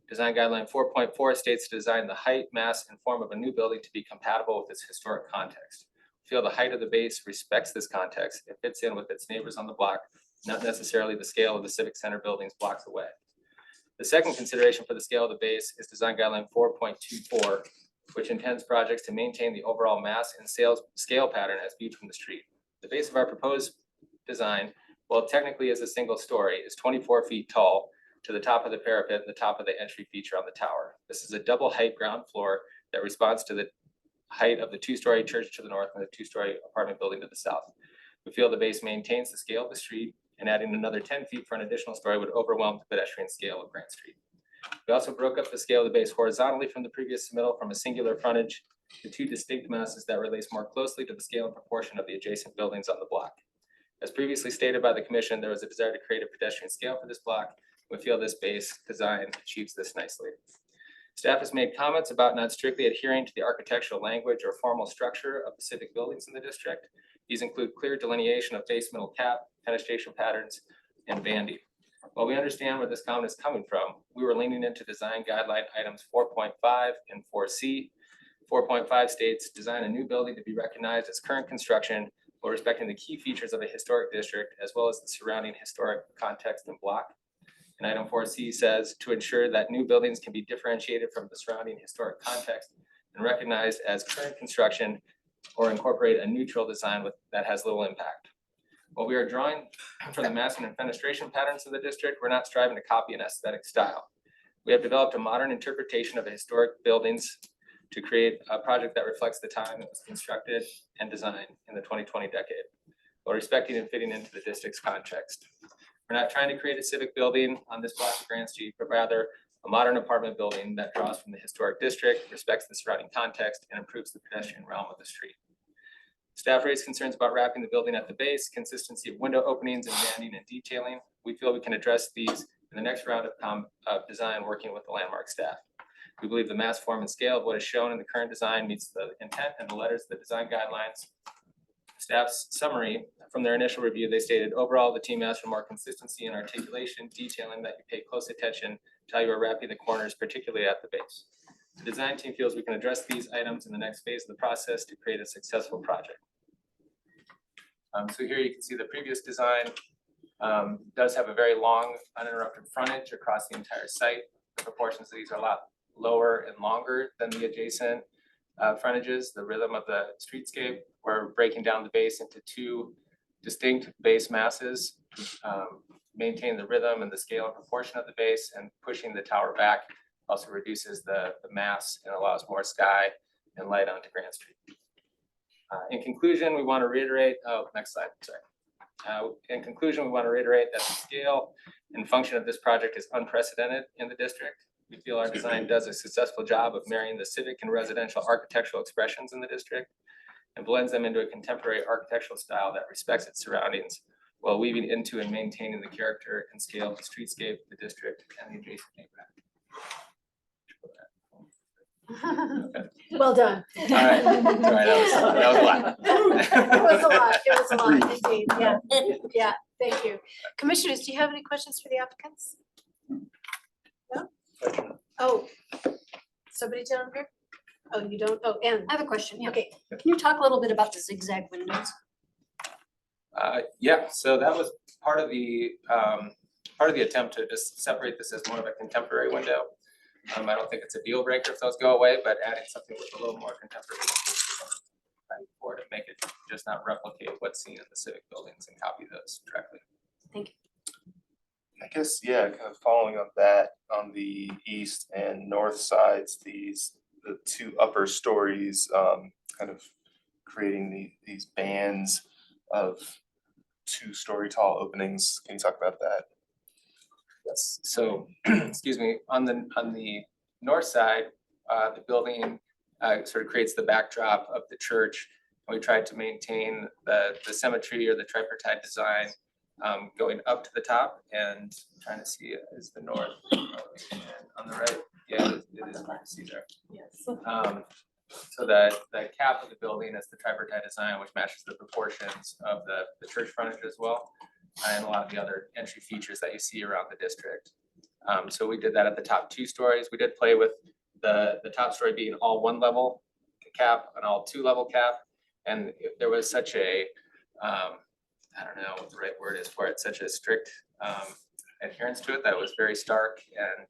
Design guideline 4.4 states to design the height, mass, and form of a new building to be compatible with its historic context. We feel the height of the base respects this context. It fits in with its neighbors on the block, not necessarily the scale of the Civic Center buildings blocks away. The second consideration for the scale of the base is design guideline 4.24, which intends projects to maintain the overall mass and scale pattern as viewed from the street. The base of our proposed design, while technically is a single story, is 24 feet tall to the top of the parapet and the top of the entry feature on the tower. This is a double height ground floor that responds to the height of the 2-story church to the north and the 2-story apartment building to the south. We feel the base maintains the scale of the street, and adding another 10 feet for an additional story would overwhelm the pedestrian scale of Grant Street. We also broke up the scale of the base horizontally from the previous submittal from a singular frontage to 2 distinct masses that relates more closely to the scale and proportion of the adjacent buildings on the block. As previously stated by the commission, there was a desire to create a pedestrian scale for this block. We feel this base design achieves this nicely. Staff has made comments about not strictly adhering to the architectural language or formal structure of the civic buildings in the district. These include clear delineation of base middle cap, fenestration patterns, and banding. While we understand where this comment is coming from, we were leaning into design guideline items 4.5 and 4C. 4.5 states, design a new building to be recognized as current construction while respecting the key features of a historic district as well as the surrounding historic context and block. And item 4C says to ensure that new buildings can be differentiated from the surrounding historic context and recognized as current construction or incorporate a neutral design that has little impact. While we are drawing from the massing and fenestration patterns of the district, we're not striving to copy an aesthetic style. We have developed a modern interpretation of historic buildings to create a project that reflects the time it was constructed and designed in the 2020 decade, while respecting and fitting into the district's context. We're not trying to create a civic building on this block of Grand Street, but rather a modern apartment building that draws from the historic district, respects the surrounding context, and improves the pedestrian realm of the street. Staff raised concerns about wrapping the building at the base, consistency of window openings and banding and detailing. We feel we can address these in the next round of design, working with the Landmark staff. We believe the mass form and scale of what is shown in the current design meets the intent and the letters of the design guidelines. Staff's summary from their initial review, they stated, overall, the team asked for more consistency and articulation, detailing that you pay close attention to how you are wrapping the corners, particularly at the base. The design team feels we can address these items in the next phase of the process to create a successful project. So here you can see the previous design does have a very long uninterrupted frontage across the entire site. The proportions of these are a lot lower and longer than the adjacent frontages. The rhythm of the streetscape, we're breaking down the base into two distinct base masses, maintain the rhythm and the scale and proportion of the base, and pushing the tower back also reduces the mass and allows more sky and light onto Grand Street. In conclusion, we want to reiterate, next slide, sorry. In conclusion, we want to reiterate that the scale and function of this project is unprecedented in the district. We feel our design does a successful job of marrying the civic and residential architectural expressions in the district and blends them into a contemporary architectural style that respects its surroundings while weaving into and maintaining the character and scale of the streetscape, the district, and the adjacent neighborhood. Well done. All right, sorry, that was a lot. It was a lot, it was a lot indeed, yeah, yeah, thank you. Commissioners, do you have any questions for the applicants? No? Oh, somebody down here? Oh, you don't, oh, Ann. I have a question, yeah. Okay, Can you talk a little bit about the zigzag windows? Yeah, so that was part of the attempt to just separate this as more of a contemporary window. I don't think it's a deal breaker if those go away, but adding something with a little more contemporary for to make it just not replicate what's seen in the civic buildings and copy those directly. Thank you. I guess, yeah, kind of following up that on the east and north sides, the two upper stories, kind of creating these bands of 2-story tall openings. Can you talk about that? Yes, so, excuse me, on the north side, the building sort of creates the backdrop of the church. We tried to maintain the symmetry or the tripartite design going up to the top, and trying to see is the north and on the right. Yeah, it is hard to see there. yes. So the cap of the building is the tripartite design, which matches the proportions of the church frontage as well, and a lot of the other entry features that you see around the district. So we did that at the top 2 stories. We did play with the top story being all 1 level cap and all 2 level cap. And if there was such a, I don't know what the right word is for it, such a strict adherence to it that was very stark and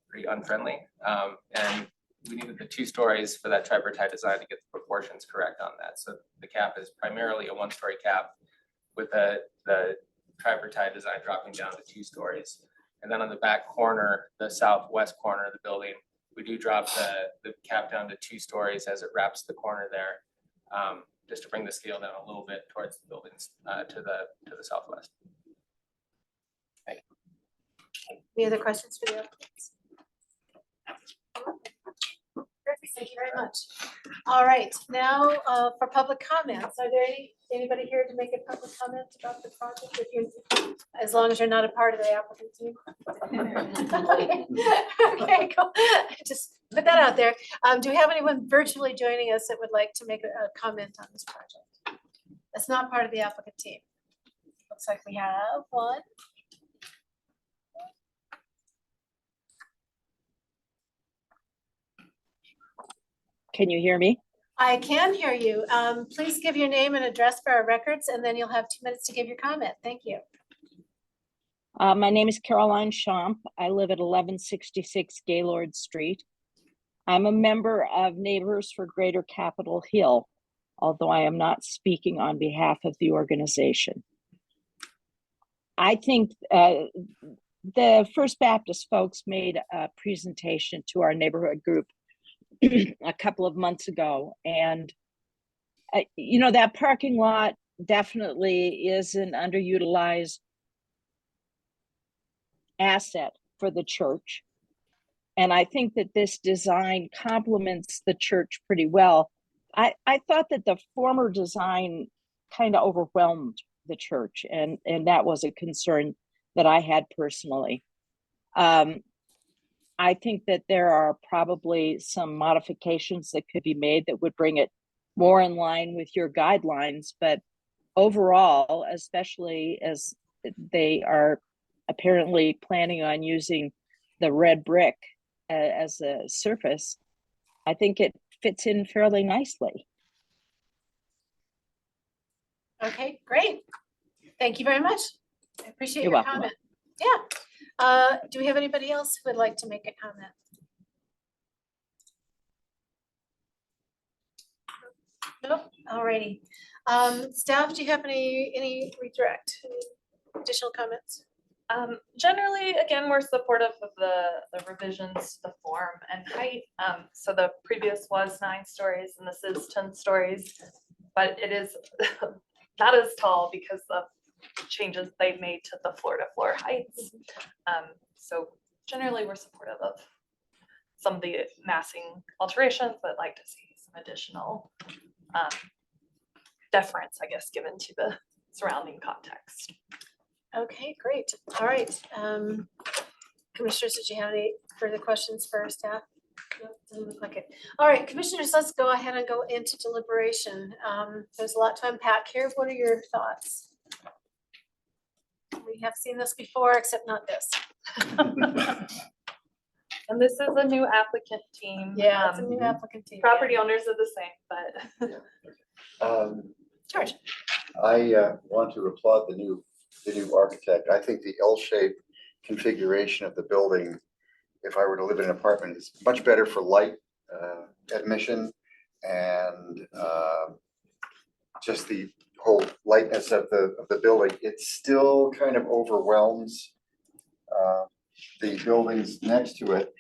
pretty unfriendly. And we needed the 2 stories for that tripartite design to get the proportions correct on that. So the cap is primarily a 1-story cap with the tripartite design dropping down to 2 stories. And then on the back corner, the southwest corner of the building, we do drop the cap down to 2 stories as it wraps the corner there, just to bring the scale down a little bit towards the buildings to the southwest. Any other questions for the applicants? Perfect, thank you very much. All right, now for public comments, are there anybody here to make a public comment about the project? If you, as long as you're not a part of the applicant team. Okay, cool. Just put that out there. Do we have anyone virtually joining us that would like to make a comment on this project? That's not part of the applicant team. Looks like we have one. Can you hear me? I can hear you. Please give your name and address for our records, and then you'll have 2 minutes to give your comment. Thank you. My name is Caroline Schomp. I live at 1166 Gaylord Street. I'm a member of Neighbors for Greater Capitol Hill, although I am not speaking on behalf of the organization. I think the First Baptist folks made a presentation to our neighborhood group a couple of months ago. And, you know, that parking lot definitely is an underutilized asset for the church. And I think that this design complements the church pretty well. I thought that the former design kind of overwhelmed the church, and that was a concern that I had personally. I think that there are probably some modifications that could be made that would bring it more in line with your guidelines, but overall, especially as they are apparently planning on using the red brick as a surface, I think it fits in fairly nicely. Okay, great. Thank you very much. I appreciate You're your welcome. comment. Yeah. Do we have anybody else who would like to make a comment? Nope, alrighty. Staff, do you have any redirect, any additional comments? Generally, again, we're supportive of the revisions to the form and height. So the previous was 9 stories and this is 10 stories, but it is not as tall because of changes they made to the floor to floor heights. So generally we're supportive of some of the massing alterations, but like to see some additional deference, I guess, given to the surrounding context. Okay, great. All right. Commissioners, did you have any further questions for our staff? No, doesn't look like it. All right, commissioners, let's go ahead and go into deliberation. There's a lot to unpack here. What are your thoughts? We have seen this before, except not this. And this is a new applicant team. Yeah, it's a new applicant team. Property owners are the same, but. George. I want to applaud the new architect. I think the L-shaped configuration of the building, if I were to live in an apartment, is much better for light admission and just the whole lightness of the building. It still kind of overwhelms the buildings next to it,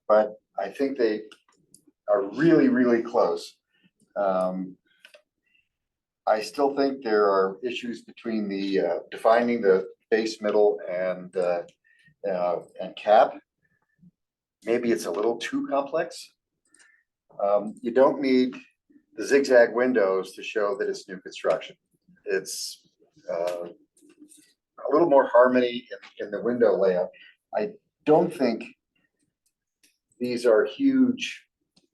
but I think they are really, really close. I still think there are issues between the defining the base, middle, and cap. Maybe it's a little too complex. You don't need the zigzag windows to show that it's new construction. It's a little more harmony in the window layout. I don't think these are huge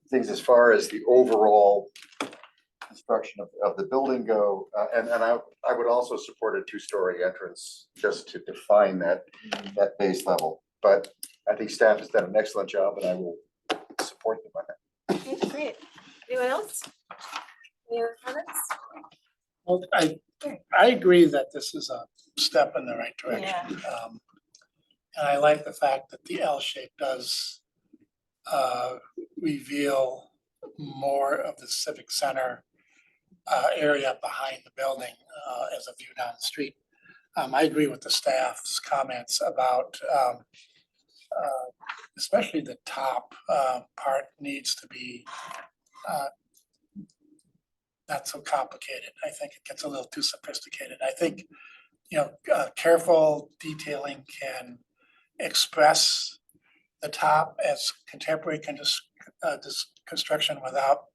things as far as the overall construction of the building go, and I would also support a 2-story entrance just to define that base level. But I think staff has done an excellent job, and I will support them on that. Okay, great. Anyone else? Any other comments? Well, I agree that this is a step in the right direction. And I like the fact that the L shape does reveal more of the civic center area behind the building as a view down the street. I agree with the staff's comments about especially the top part needs to be not so complicated. I think it gets a little too sophisticated. I think, you know, careful detailing can express the top as contemporary construction without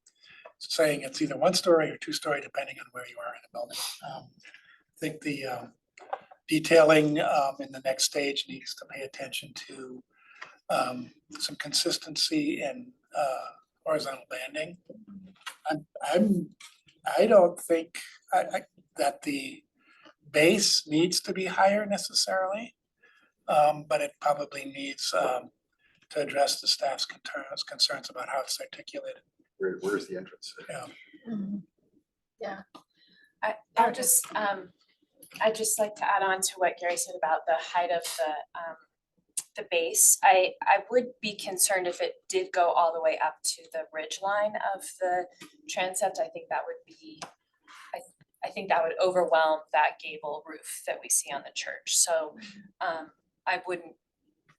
saying it's either 1-story or 2-story, depending on where you are in the building. I think the detailing in the next stage needs to pay attention to some consistency in horizontal banding. I don't think that the base needs to be higher necessarily, but it probably needs to address the staff's concerns about how it's articulated. Where's the entrance? Yeah. Yeah. I'd just like to add on to what Gary said about the height of the base. I would be concerned if it did go all the way up to the ridge line of the transept. I think that would be, I think that would overwhelm that gable roof that we see on the church. So I wouldn't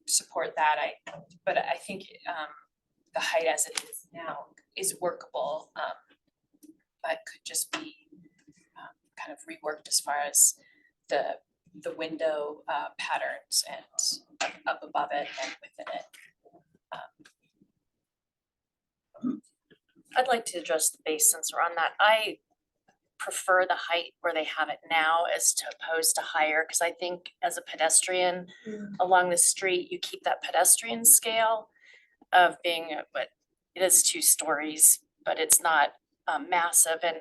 support that. But I think the height as it is now is workable, but could just be kind of reworked as far as the window patterns and up above it and within it. I'd like to address the base since we're on that. I prefer the height where they have it now as to opposed to higher, because I think as a pedestrian along the street, you keep that pedestrian scale of being, but it is 2 stories, but it's not massive. And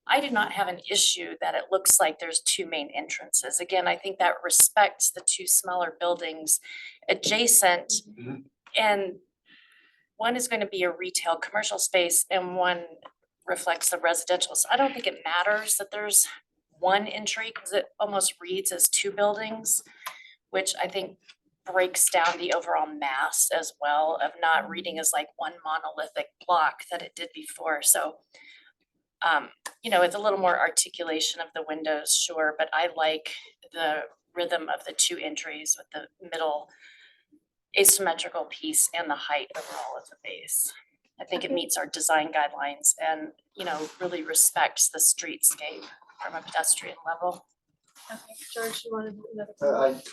I do not have an issue that it looks like there's 2 main entrances. Again, I think that respects the 2 smaller buildings adjacent. And one is going to be a retail commercial space and one reflects the residential. So I don't think it matters that there's 1 entry because it almost reads as 2 buildings, which I think breaks down the overall mass as well of not reading as like 1 monolithic block that it did before. So, you know, it's a little more articulation of the windows, sure, but I like the rhythm of the 2 entries with the middle asymmetrical piece and the height overall of the base. I think it meets our design guidelines and, you know, really respects the streetscape from a pedestrian level. Okay, George, you wanted another comment?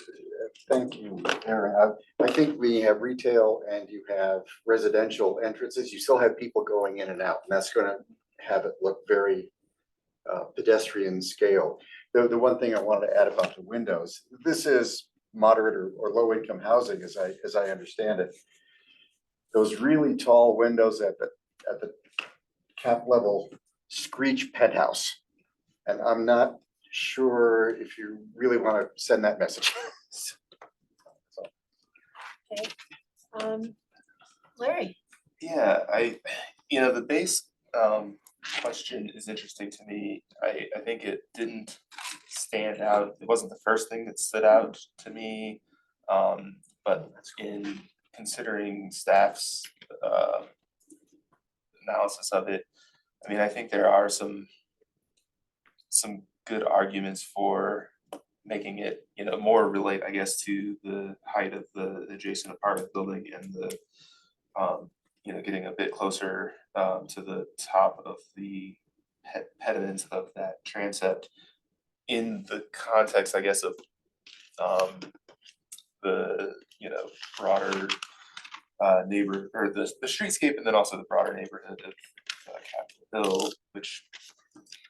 Thank you, Erin. I think when you have retail and you have residential entrances, you still have people going in and out, and that's gonna have it look very pedestrian scale. The one thing I wanted to add about the windows, this is moderate or low income housing as I understand it. Those really tall windows at the cap level screech penthouse. And I'm not sure if you really want to send that message. Okay, Larry. Yeah, the base question is interesting to me. I think it didn't stand out. It wasn't the first thing that stood out to me. But in considering staff's analysis of it, I mean, I think there are some good arguments for making it, you know, more relate, I guess, to the height of the adjacent apartment building and the, you know, getting a bit closer to the top of the pediment of that transept in the context, I guess, of the, you know, broader neighbor or the streetscape, and then also the broader neighborhood of Capitol Hill, which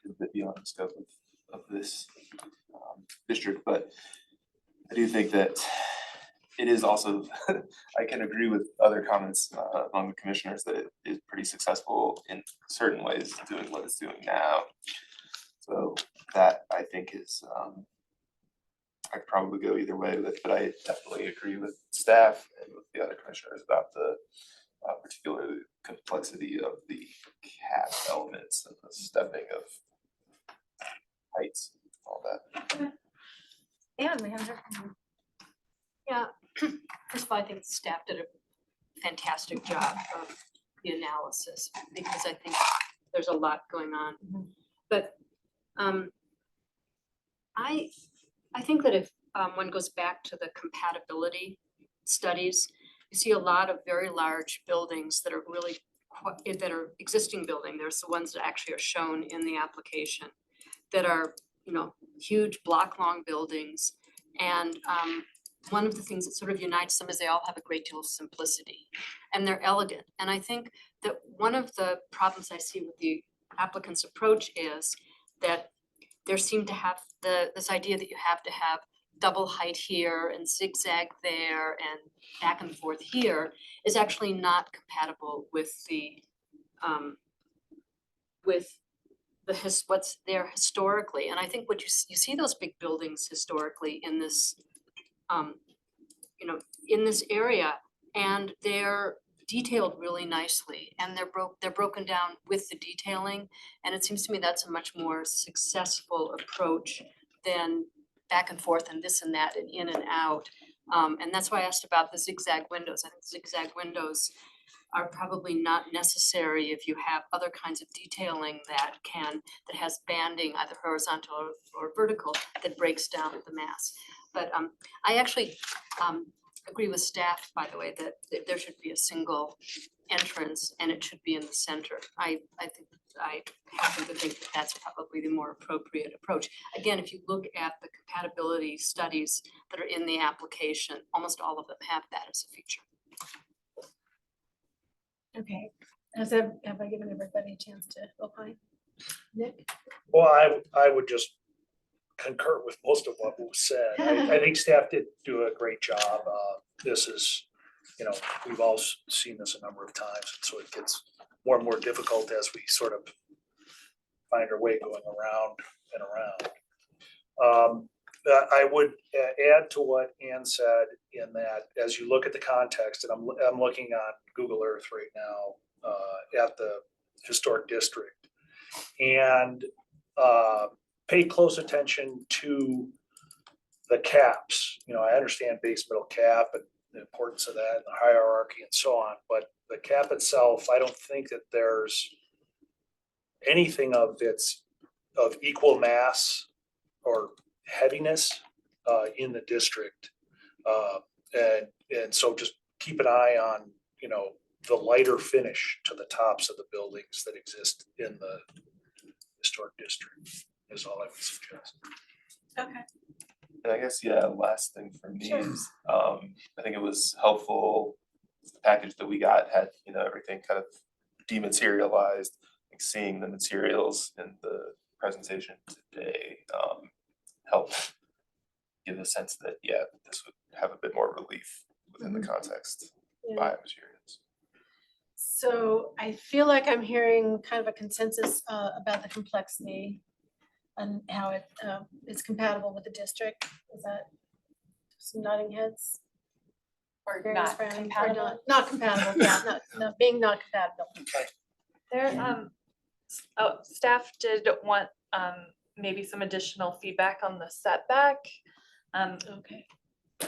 is a bit beyond the scope of this district. But I do think that it is also, I can agree with other comments among the commissioners that it is pretty successful in certain ways doing what it's doing now. So that I think is, I'd probably go either way with, but I definitely agree with staff and with the other commissioners about the particular complexity of the cap elements and the stepping of heights, all that. And we haven't heard from you. Yeah, first of all, I think staff did a fantastic job of the analysis because I think there's a lot going on. But I think that if one goes back to the compatibility studies, you see a lot of very large buildings that are really that are existing building. There's the ones that actually are shown in the application that are, you know, huge block long buildings. And one of the things that sort of unites them is they all have a great deal of simplicity and they're elegant. And I think that one of the problems I see with the applicant's approach is that there seem to have this idea that you have to have double height here and zigzag there and back and forth here is actually not compatible with the what's there historically. And I think what you see those big buildings historically in this you know, in this area, and they're detailed really nicely and they're broken down with the detailing. And it seems to me that's a much more successful approach than back and forth and this and that and in and out. And that's why I asked about the zigzag windows. I think zigzag windows are probably not necessary if you have other kinds of detailing that has banding, either horizontal or vertical, that breaks down the mass. But I actually agree with staff, by the way, that there should be a single entrance and it should be in the center. I happen to think that that's probably the more appropriate approach. Again, if you look at the compatibility studies that are in the application, almost all of them have that as a feature. Okay, have I given everybody a chance to opine? Nick? Well, I would just concur with most of what was said. I think staff did do a great job. This is, you know, we've all seen this a number of times, and so it gets more and more difficult as we sort of find our way going around and around. I would add to what Ann said in that as you look at the context, and I'm looking on Google Earth right now at the historic district, and pay close attention to the caps. You know, I understand base, middle, cap, and the importance of that and the hierarchy and so on, but the cap itself, I don't think that there's anything of equal mass or heaviness in the district. And so just keep an eye on, you know, the lighter finish to the tops of the buildings that exist in the historic district is all I would suggest. Okay. And I guess, yeah, last thing for me Sure. is, I think it was helpful, the package that we got had, you know, everything kind of dematerialized, like seeing the materials in the presentation today, helped give a sense that, yeah, this would have a bit more relief within the context Yeah. by materials. So I feel like I'm hearing kind of a consensus about the complexity and how it is compatible with the district. Is that some nodding heads? Or Various not frowning, or compatible. Not compatible, yeah, not being not compatible. Okay. There, staff did want, maybe some additional feedback on the setback. Okay.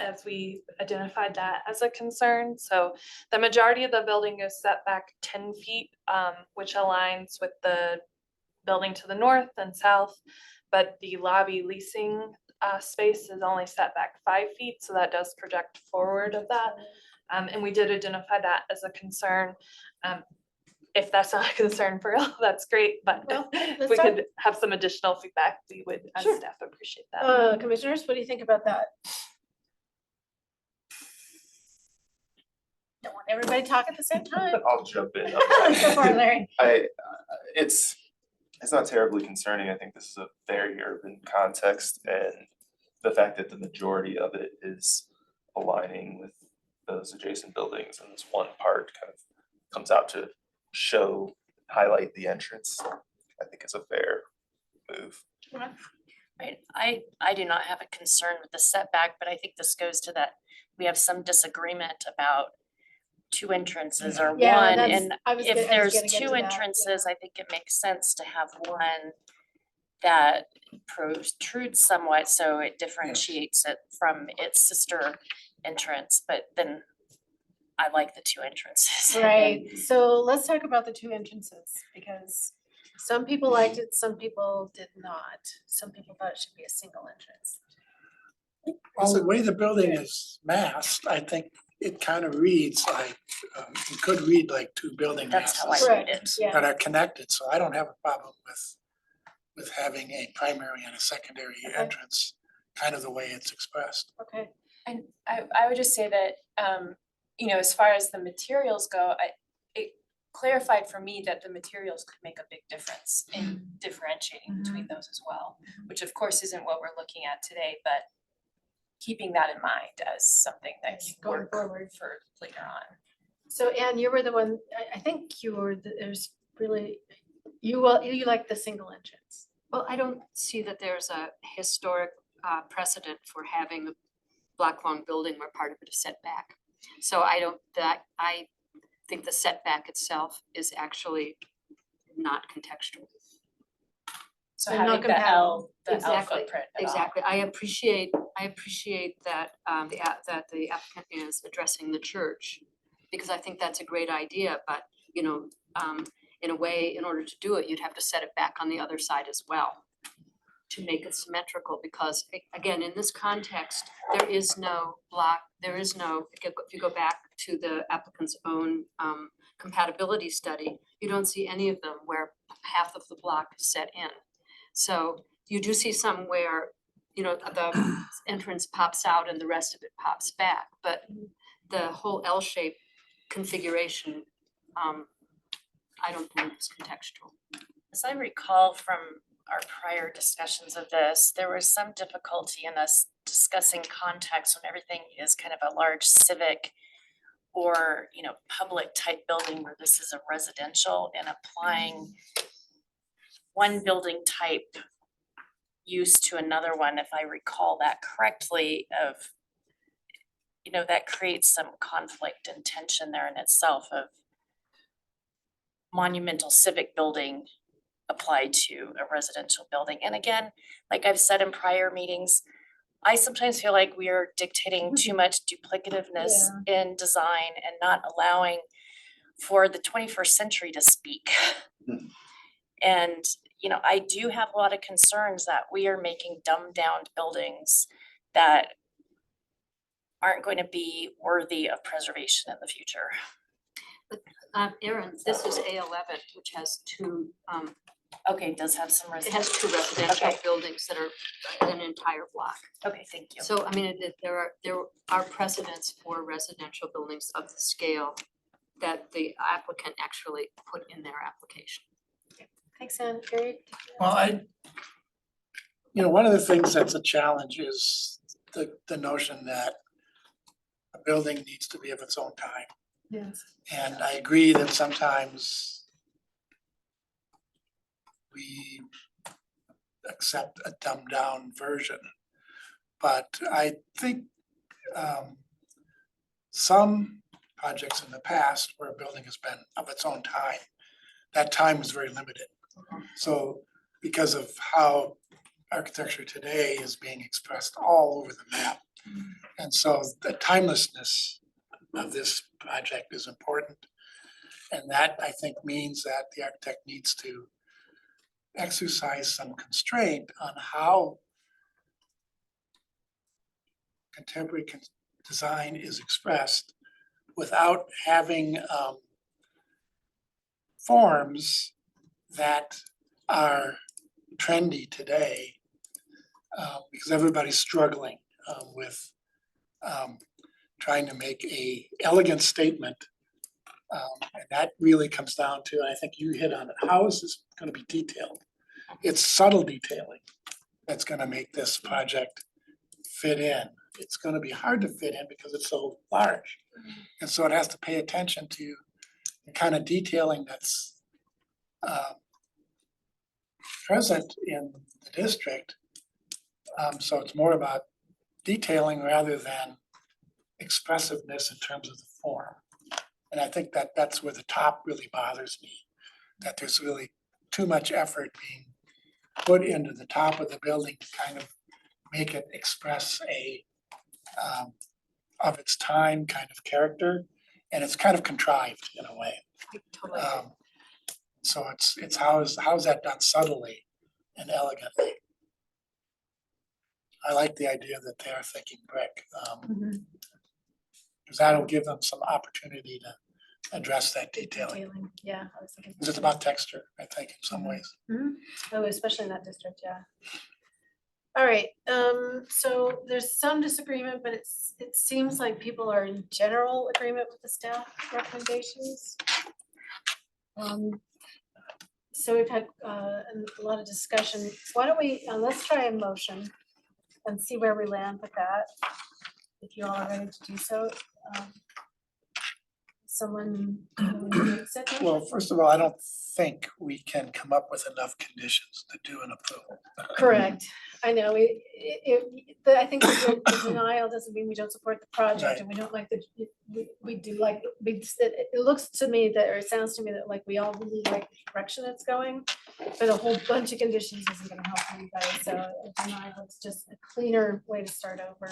As we identified that as a concern. So the majority of the building is set back 10 feet, which aligns with the building to the north and south. But the lobby leasing space is only set back 5 feet, so that does project forward of that. And we did identify that as a concern. If that's not a concern for y'all, that's great, but Well, if that's we fine. could have some additional feedback, we would, as Sure. staff, appreciate that. Commissioners, what do you think about that? Don't want everybody talk at the same time. I'll jump in. So far, Larry. It's not terribly concerning. I think this is a very urban context, and the fact that the majority of it is aligning with those adjacent buildings and this one part kind of comes out to highlight the entrance, I think is a fair move. Right, I do not have a concern with the setback, but I think this goes to that, we have some disagreement about two entrances or Yeah, one, that's- and I was if gonna there's get to two that, entrances, I think it makes sense to have one that protrudes somewhat, so it differentiates it from its sister entrance, but then I like the two entrances. Right, so let's talk about the two entrances, because some people liked it, some people did not. Some people thought it should be a single entrance. Well, the way the building is masked, I think it kind of reads like, it could read like two building That's how I masses read it. Yeah. that are connected, so I don't have a problem with having a primary and a secondary entrance, kind of the way it's expressed. Okay. And I would just say that, you know, as far as the materials go, it clarified for me that the materials could make a big difference in differentiating between those as well, which of course isn't what we're looking at today, but keeping that in mind as something that can Going work forward. for later on. So Anne, you were the one, I think you were, there's really, you like the single entrance. Well, I don't see that there's a historic precedent for having a black lung building where part of it is set back. So I think the setback itself is actually not contextual. So They're having not the L Exactly, footprint at all. exactly. I appreciate that that the applicant is addressing the church, because I think that's a great idea, but you know, in a way, in order to do it, you'd have to set it back on the other side as well to make it symmetrical, because again, in this context, there is no block, if you go back to the applicant's own compatibility study, you don't see any of them where half of the block is set in. So you do see some where, you know, the entrance pops out and the rest of it pops back, but the whole L-shaped configuration, I don't believe is contextual. As I recall from our prior discussions of this, there was some difficulty in us discussing context when everything is kind of a large civic or, you know, public type building where this is a residential, and applying one building type use to another one, if I recall that correctly, of, you know, that creates some conflict and tension there in itself of monumental civic building applied to a residential building. And again, like I've said in prior meetings, I sometimes feel like we are dictating too much duplicativeness in design and not allowing for the 21st century to speak. And, you know, I do have a lot of concerns that we are making dumbed down buildings that aren't going to be worthy of preservation in the future. Erin, this is A11, which has two, Okay, it does have some it has residential. two residential Okay. buildings that are an entire block. Okay, thank you. So, I mean, there are precedents for residential buildings of the scale that the applicant actually put in their application. Thanks, Anne. Gary? Well, you know, one of the things that's a challenge is the notion that a building needs to be of its own time. Yes. And I agree that sometimes we accept a dumbed down version. But I think some projects in the past where a building has been of its own time, that time was very limited. So because of how architecture today is being expressed all over the map. And so the timelessness of this project is important. And that, I think, means that the architect needs to exercise some constraint on how contemporary design is expressed without having forms that are trendy today, because everybody's struggling with trying to make a elegant statement. And that really comes down to, and I think you hit on it, how is this gonna be detailed? It's subtle detailing that's gonna make this project fit in. It's gonna be hard to fit in because it's so large. And so it has to pay attention to the kind of detailing that's present in the district. So it's more about detailing rather than expressiveness in terms of the form. And I think that that's where the top really bothers me, that there's really too much effort being put into the top of the building to kind of make it express a of its time kind of character, and it's kind of contrived in a way. Totally. So it's how is that done subtly and elegantly? I like the idea that they're thinking brick, because that'll give them some opportunity to address that detailing. Yeah, I was thinking. It's just about texture, I think, in some ways. Oh, especially in that district, yeah. All right, so there's some disagreement, but it seems like people are in general agreement with the staff recommendations. So we've had a lot of discussion. Why don't we, let's try a motion and see where we land with that, if you all are ready to do so. Someone makes it? Well, first of all, I don't think we can come up with enough conditions to do an approval. Correct. I know, I think the denial doesn't mean we don't support the project and we don't like we do like, it looks to me that, or it sounds to me that like we all really like the direction it's going, but a whole bunch of conditions isn't gonna help anybody, so a denial is just a cleaner way to start over.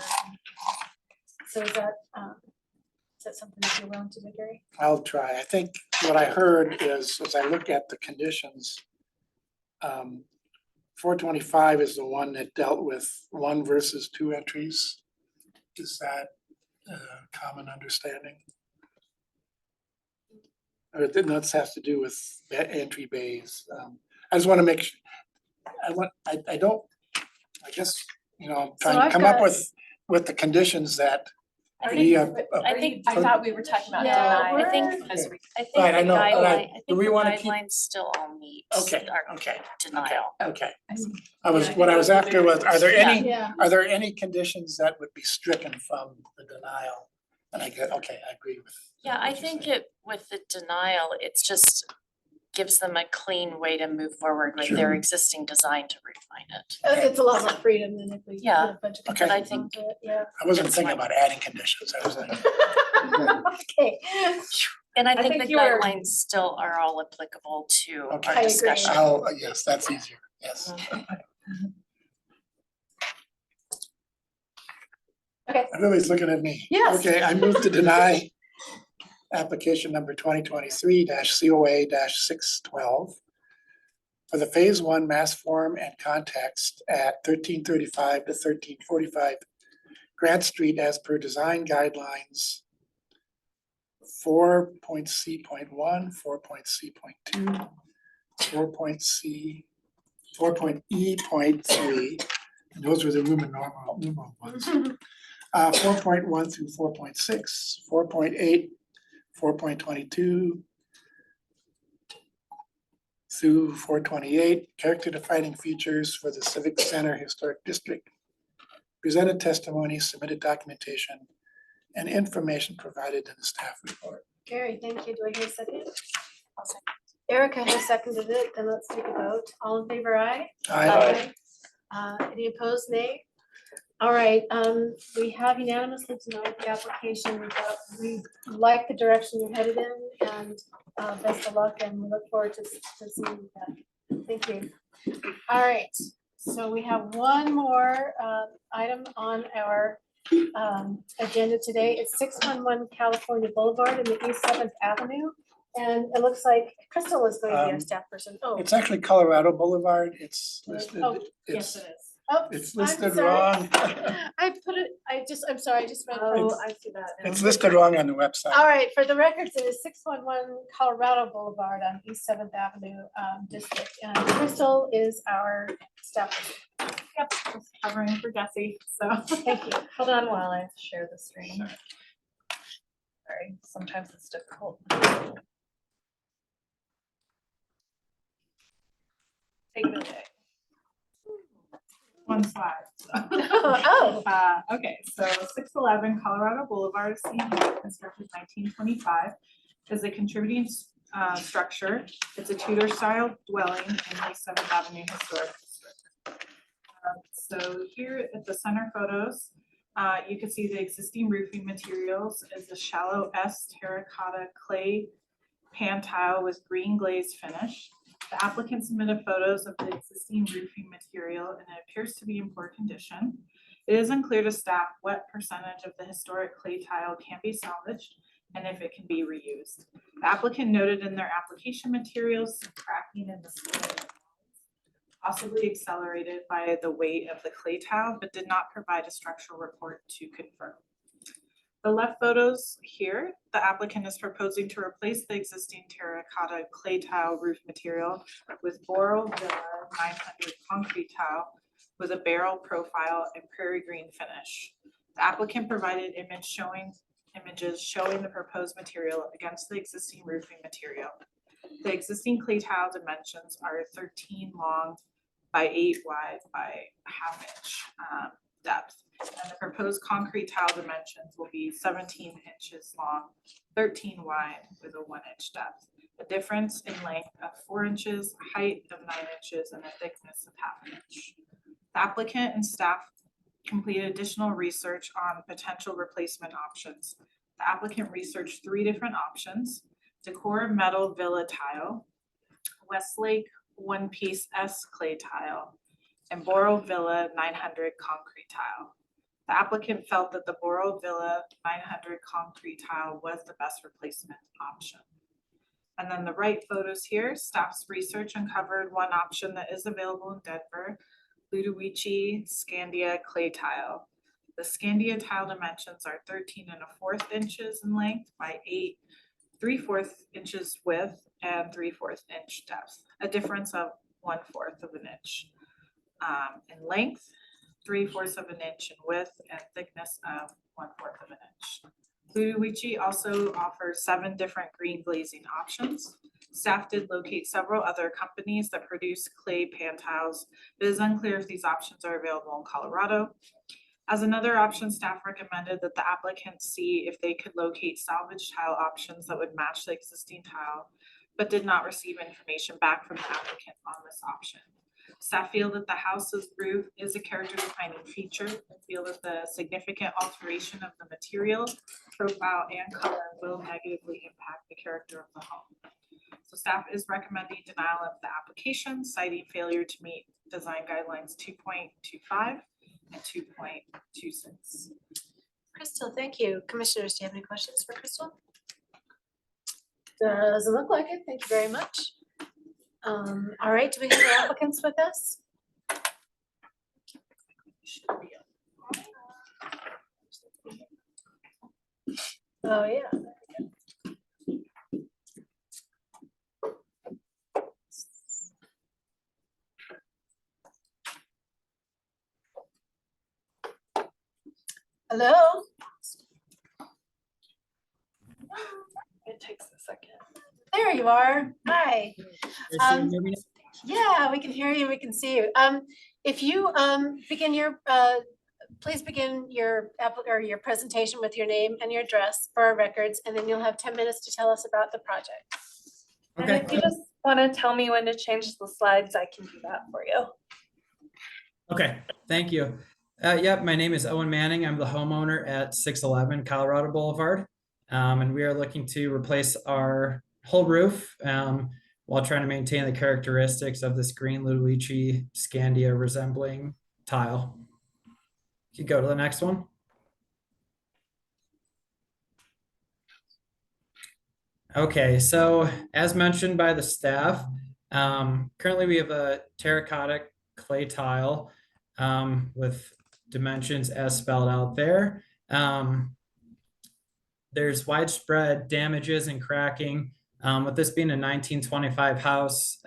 So is that something that you're willing to do, Gary? I'll try. I think what I heard is, as I look at the conditions, 425 is the one that dealt with 1 versus 2 entries. Is that a common understanding? or this has to do with entry bays. I just wanna make, I don't, I guess, you know, I'm So trying to I've come up got- with the conditions that I we think, I think, I thought we were talking about Yeah, denying. I think, we're- I think Right, I the know, but guideline, I do think we the wanna keep- guidelines still all meet Okay, our okay, denial. okay. Yeah, What I was after was, are there any, Yeah. are there any conditions that would be stricken from the denial? And I get, okay, I agree with. Yeah, I what you're think saying. it, with the denial, it's just gives them a clean way to move forward with their Sure. existing design to refine it. It's a lot more freedom than if we put Yeah, a bunch of okay. But I conditions think, onto it, yeah. I wasn't That's thinking fine. about adding conditions, I was like, Okay. and I I think think the you were- guidelines still are all applicable to Okay. our I agree. discussion. oh, yes, that's easier, yes. Okay. Everybody's looking at me. Yes. Okay, I move to deny application number 2023 COA 612 for the phase one mass form and context at 1335 to 1345 Grant Street as per design guidelines 4.C.1, 4.C.2, 4.E.3, and those were the numeral ones. 4.1 through 4.6, 4.8, 4.22 through 428, character defining features for the Civic Center Historic District. Presented testimony, submitted documentation, and information provided in the staff report. Gary, thank you. Do I hear a second? Erica has seconded it, then let's take a vote. All in favor, aye? Aye. Any opposed, nay? All right, we have unanimously denied the application, but we like the direction you're headed in, and best of luck, and we look forward to seeing that. Thank you. All right, so we have one more item on our agenda today. It's 611 California Boulevard in the East 7th Avenue. And it looks like Crystal is going to be our staff person. Oh, It's actually Colorado Boulevard, it's listed, Oh, Yes, it's, it is. oh, it's I'm listed sorry. wrong. I put it, I'm sorry, I just read. Oh, I see that now. It's listed wrong on the website. All right, for the records, it is 611 Colorado Boulevard on East 7th Avenue District. And Crystal is our staff person. Yep, just covering for Jesse, so. Thank you. Hold on while I share the screen. Sorry, sometimes it's difficult. Take it away. One slide. Oh. Okay, so 611 Colorado Boulevard, constructed 1925, is a contributing structure. It's a Tudor style dwelling in the 7th Avenue Historic District. So here at the center photos, you can see the existing roofing materials is a shallow S terracotta clay pan tile with green glazed finish. The applicant submitted photos of the existing roofing material and it appears to be in poor condition. It is unclear to staff what percentage of the historic clay tile can be salvaged and if it can be reused. The applicant noted in their application materials some cracking in the ceiling, possibly accelerated by the weight of the clay tile, but did not provide a structural report to confirm. The left photos here, the applicant is proposing to replace the existing terracotta clay tile roof material with Boral Villa 900 concrete tile with a barrel profile and prairie green finish. The applicant provided images showing the proposed material against the existing roofing material. The existing clay tile dimensions are 13 long by 8 wide by ½ inch depth. And the proposed concrete tile dimensions will be 17 inches long, 13 wide with a 1 inch depth. A difference in length of 4 inches, height of 9 inches, and a thickness of ½ inch. The applicant and staff completed additional research on potential replacement options. The applicant researched 3 different options: Decor metal villa tile, Westlake one-piece S clay tile, and Boral Villa 900 concrete tile. The applicant felt that the Boral Villa 900 concrete tile was the best replacement option. And then the right photos here, staff's research uncovered one option that is available in Denver, Ludovici Scandia clay tile. The Scandia tile dimensions are 13 1/4 inches in length by 8 3/4 inches width and 3/4 inch depth, a difference of 1/4 of an inch. In length, 3/4 of an inch in width and thickness of 1/4 of an inch. Ludowici also offers 7 different green glazing options. Staff did locate several other companies that produce clay pan tiles, but it is unclear if these options are available in Colorado. As another option, staff recommended that the applicants see if they could locate salvage tile options that would match the existing tile, but did not receive information back from the applicant on this option. Staff feel that the house's roof is a character defining feature and feel that the significant alteration of the material, profile, and color will negatively impact the character of the home. So staff is recommending denial of the application, citing failure to meet design guidelines 2.25 and 2.26. Crystal, thank you. Commissioners, do you have any questions for Crystal? Doesn't look like it. Thank you very much. All right, do we have the applicants with us? Oh, yeah. Hello? It takes a second. There you are. Hi. Yeah, we can hear you, we can see you. If you begin your, please begin your your presentation with your name and your address for our records, and then you'll have 10 minutes to tell us about the project. And if you just want to tell me when to change the slides, I can do that for you. Okay, thank you. Yep, my name is Owen Manning. I'm the homeowner at 611 Colorado Boulevard. And we are looking to replace our whole roof while trying to maintain the characteristics of this green Ludowici Scandia resembling tile. You go to the next one. Okay, so as mentioned by the staff, currently we have a terracotta clay tile with dimensions as spelled out there. There's widespread damages and cracking. With this being a 1925 house,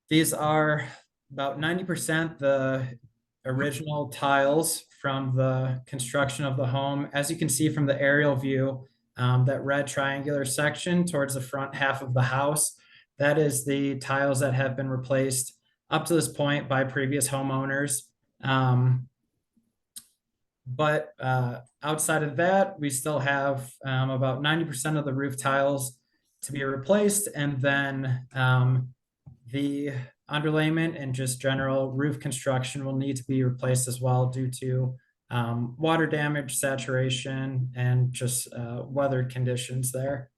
these are about 90% the original tiles from the construction of the home. As you can see from the aerial view, that red triangular section towards the front half of the house, that is the tiles that have been replaced up to this point by previous homeowners. But outside of that, we still have about 90% of the roof tiles to be replaced, and then the underlayment and just general roof construction will need to be replaced as well due to water damage, saturation, and just weather conditions there.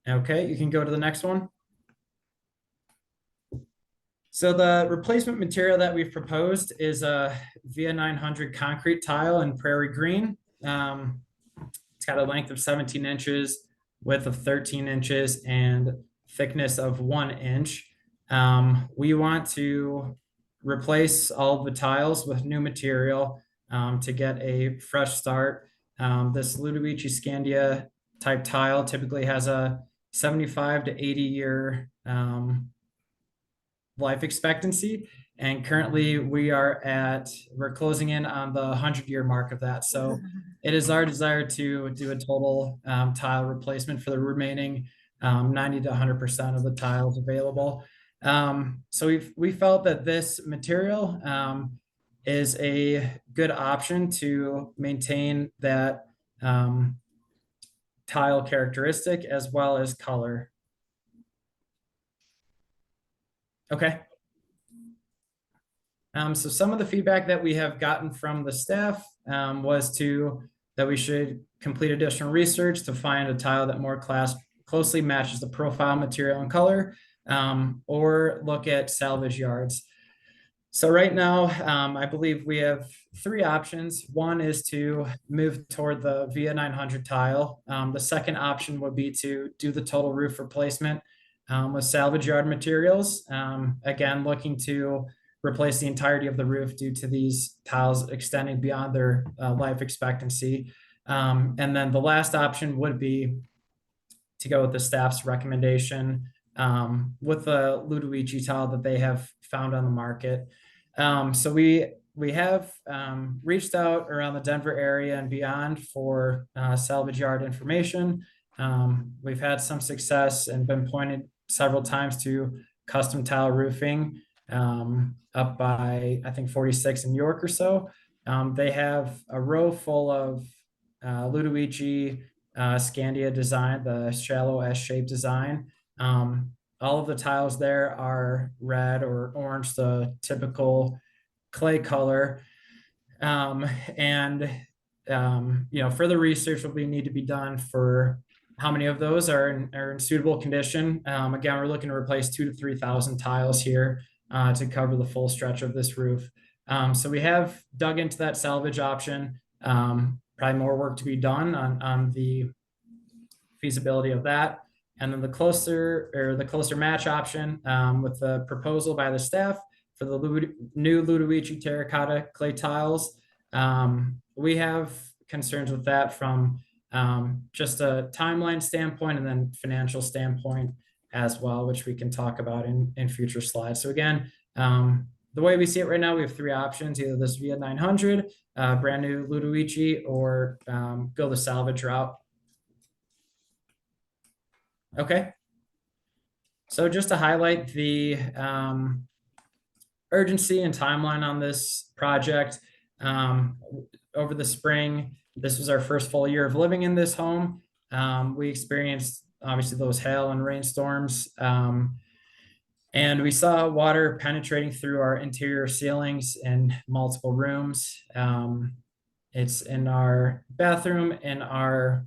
Okay, you can go to the next one. So the replacement material that we've proposed is a Via 900 concrete tile in prairie green. It's got a length of 17 inches, width of 13 inches, and thickness of 1 inch. We want to replace all the tiles with new material to get a fresh start. This Ludowici Scandia type tile typically has a 75 to 80 year life expectancy, and currently we're closing in on the 100-year mark of that. So it is our desire to do a total tile replacement for the remaining 90 to 100% of the tiles available. So we felt that this material is a good option to maintain that tile characteristic as well as color. Okay. So some of the feedback that we have gotten from the staff was that we should complete additional research to find a tile that more closely matches the profile, material, and color, or look at salvage yards. So right now, I believe we have 3 options. One is to move toward the Via 900 tile. The second option would be to do the total roof replacement with salvage yard materials. Again, looking to replace the entirety of the roof due to these tiles extending beyond their life expectancy. And then the last option would be to go with the staff's recommendation with the Ludovici tile that they have found on the market. So we have reached out around the Denver area and beyond for salvage yard information. We've had some success and been pointed several times to custom tile roofing up by, I think, 46 in York or so. They have a row full of Ludovici Scandia design, the shallow S-shaped design. All of the tiles there are red or orange, the typical clay color. And further research will need to be done for how many of those are in suitable condition. Again, we're looking to replace 2,000 to 3,000 tiles here to cover the full stretch of this roof. So we have dug into that salvage option. Probably more work to be done on the feasibility of that. And then the closer match option with the proposal by the staff for the new Ludovici terracotta clay tiles. We have concerns with that from just a timeline standpoint and then financial standpoint as well, which we can talk about in future slides. So again, the way we see it right now, we have three options: either this Via 900, brand new Ludovici, or go the salvage route. Okay. So just to highlight the urgency and timeline on this project, over the spring, this was our first full year of living in this home. We experienced obviously those hail and rainstorms, and we saw water penetrating through our interior ceilings in multiple rooms. It's in our bathroom, in our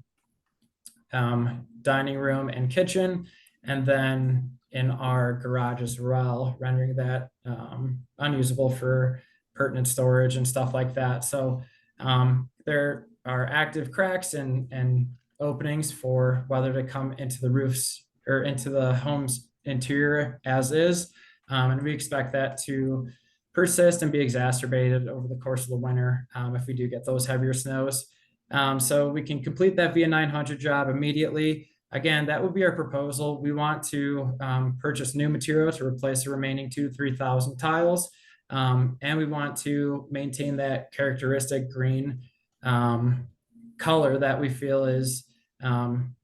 dining room and kitchen, and then in our garage as well, rendering that unusable for pertinent storage and stuff like that. So there are active cracks and openings for weather to come into the roofs or into the home's interior as is. And we expect that to persist and be exacerbated over the course of the winter if we do get those heavier snows. So we can complete that Via 900 job immediately. Again, that would be our proposal. We want to purchase new material to replace the remaining 2,000 to 3,000 tiles. And we want to maintain that characteristic green color that we feel is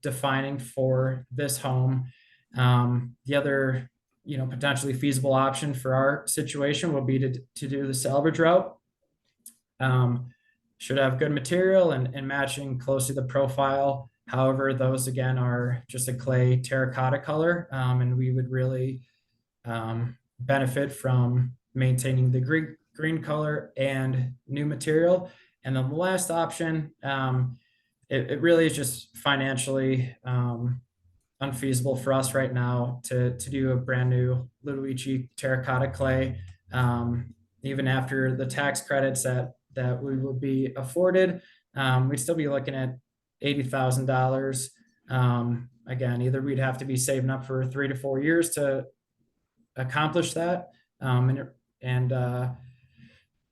defining for this home. The other, potentially feasible option for our situation will be to do the salvage route. Should have good material and matching closely the profile. However, those again are just a clay terracotta color, and we would really benefit from maintaining the green color and new material. And then the last option, it really is just financially unfeasible for us right now to do a brand new Ludovici terracotta clay. Even after the tax credits that we would be afforded, we'd still be looking at $80,000. Again, either we'd have to be saving up for 3 to 4 years to accomplish that and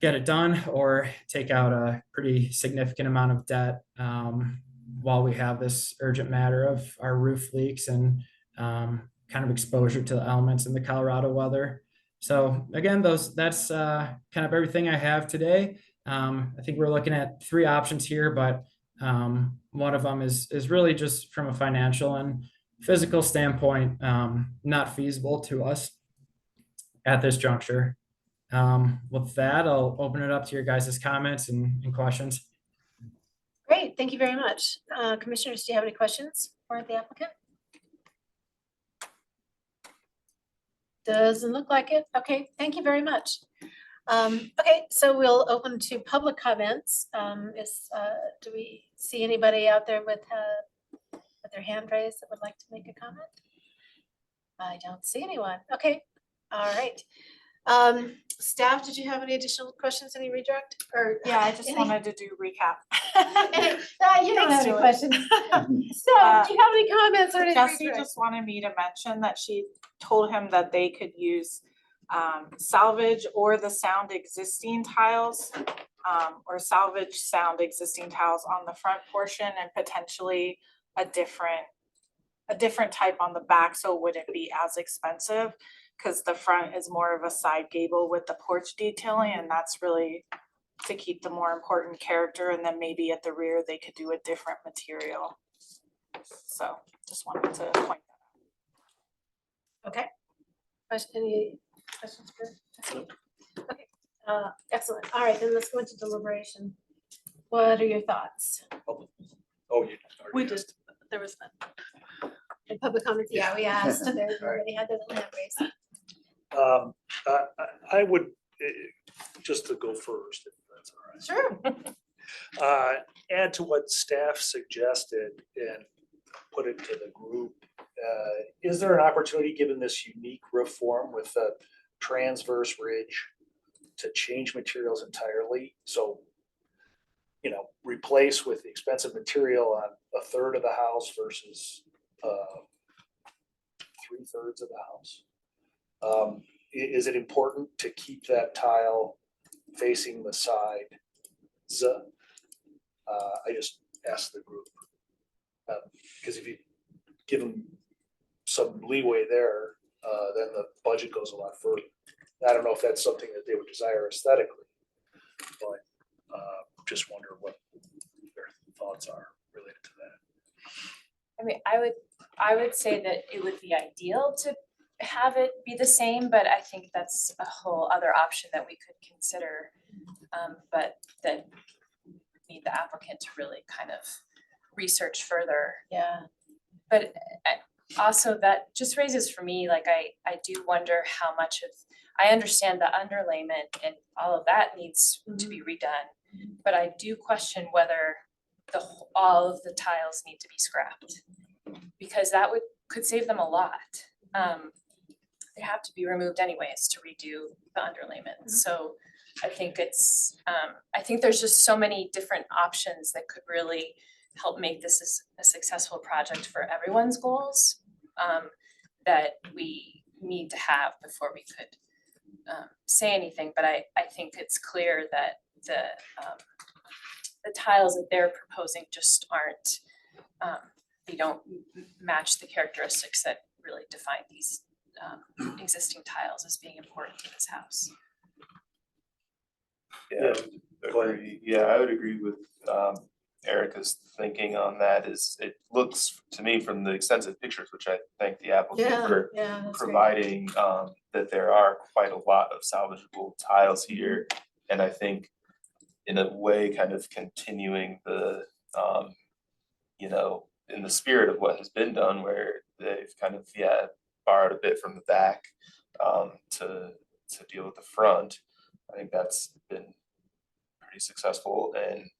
get it done, or take out a pretty significant amount of debt while we have this urgent matter of our roof leaks and kind of exposure to the elements in the Colorado weather. So again, that's kind of everything I have today. I think we're looking at 3 options here, but one of them is really just from a financial and physical standpoint, not feasible to us at this juncture. With that, I'll open it up to your guys' comments and questions. Great, thank you very much. Commissioners, do you have any questions for the applicant? Doesn't look like it. Okay, thank you very much. Okay, so we'll open to public comments. Do we see anybody out there with their hand raised that would like to make a comment? I don't see anyone. Okay, all right. Staff, did you have any additional questions, any redirect? Or Yeah, I just wanted to do recap. You don't have any questions. So, do you have any comments or any Jesse redirect? just wanted me to mention that she told him that they could use salvage or the sound existing tiles, or salvage sound existing tiles on the front portion and potentially a different type on the back, so it wouldn't be as expensive. Cause the front is more of a side gable with the porch detailing, and that's really to keep the more important character, and then maybe at the rear, they could do a different material. So just wanted to point that Okay. Any questions for? Okay, excellent. All right, then let's go into deliberation. What are your thoughts? Oh, you. We just, there was none. In public comments, yeah, we asked, they already had their little hand raised. I would, just to go first, if that's all right. Sure. Add to what staff suggested and put it to the group. Is there an opportunity, given this unique roof form with a transverse ridge, to change materials entirely? So, replace with the expensive material on a third of the house versus 3/3 of the house. Is it important to keep that tile facing the side? I just asked the group. Because if you give them some leeway there, then the budget goes a lot further. I don't know if that's something that they would desire aesthetically, but just wonder what their thoughts are related to that. I mean, I would say that it would be ideal to have it be the same, but I think that's a whole other option that we could consider. But that need the applicant to really kind of research further. Yeah. But also that just raises for me, like, I do wonder how much of, I understand the underlayment and all of that needs to be redone. But I do question whether all of the tiles need to be scrapped. Because that could save them a lot. They have to be removed anyways to redo the underlayment. So I think I think there's just so many different options that could really help make this a successful project for everyone's goals, that we need to have before we could say anything. But I think it's clear that the tiles that they're proposing just aren't, they don't match the characteristics that really define these existing tiles as being important to this house. Yeah, I would agree with Erica's thinking on that. Is it looks to me from the extensive pictures, which I thank the applicant for that's great. providing, that there are quite a lot of salvageable tiles here. And I think in a way kind of continuing the, in the spirit of what has been done, where they've kind of, borrowed a bit from the back to deal with the front. I think that's been pretty successful, and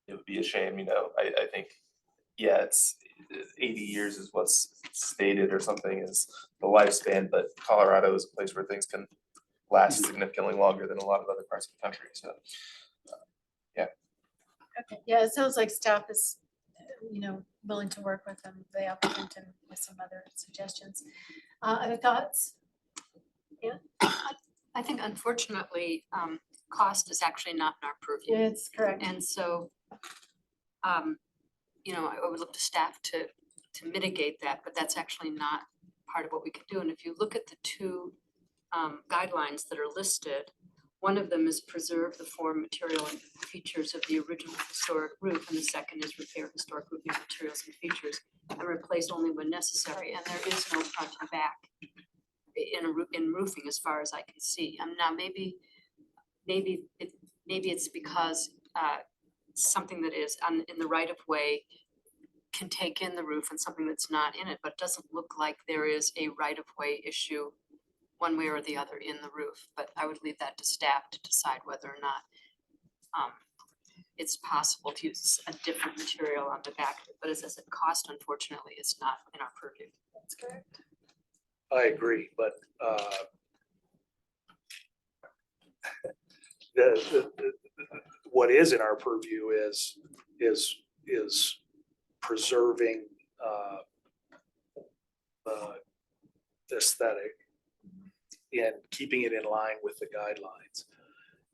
it would be a shame, I think, it's 80 years is what's stated or something is the lifespan, but Colorado is a place where things can last significantly longer than a lot of other parts of the country, so. Okay, yeah, it sounds like staff is, willing to work with them, the applicant, and with some other suggestions. Other thoughts? Yeah, I think unfortunately, cost is actually not in our purview. it's correct. And so, I would look to staff to mitigate that, but that's actually not part of what we can do. And if you look at the two guidelines that are listed, one of them is preserve the form, material, and features of the original historic roof, and the second is repair historic roofing materials and features and replace only when necessary. And there is no front and back in roofing as far as I can see. Now maybe it's because something that is in the right of way can take in the roof and something that's not in it, but it doesn't look like there is a right of way issue one way or the other in the roof. But I would leave that to staff to decide whether or not it's possible to use a different material on the back. But as I said, cost unfortunately is not in our purview. That's correct. I agree, but what is in our purview is preserving aesthetic and keeping it in line with the guidelines.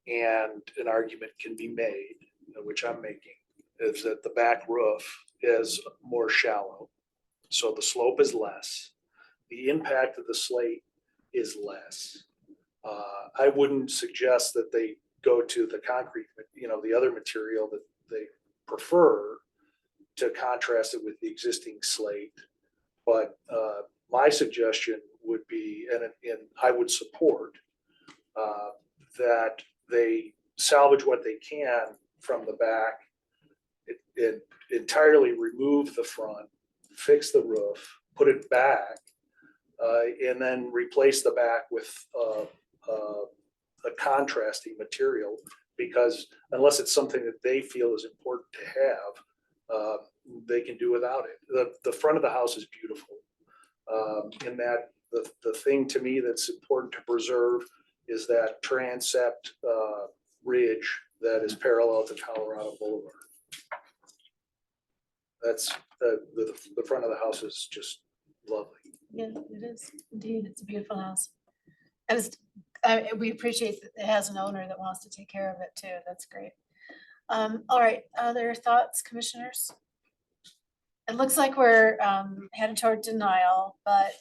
And an argument can be made, which I'm making, is that the back roof is more shallow. So the slope is less. The impact of the slate is less. I wouldn't suggest that they go to the concrete, the other material that they prefer to contrast it with the existing slate. But my suggestion would be, and I would support, that they salvage what they can from the back, it entirely remove the front, fix the roof, put it back, and then replace the back with a contrasting material, because unless it's something that they feel is important to have, they can do without it. The front of the house is beautiful. In that the thing to me that's important to preserve is that transept ridge that is parallel to Colorado Boulevard. That's the front of the house is just lovely. Yeah, it is indeed. It's a beautiful house. And we appreciate that it has an owner that wants to take care of it too. That's great. All right, other thoughts, commissioners? It looks like we're headed toward denial, but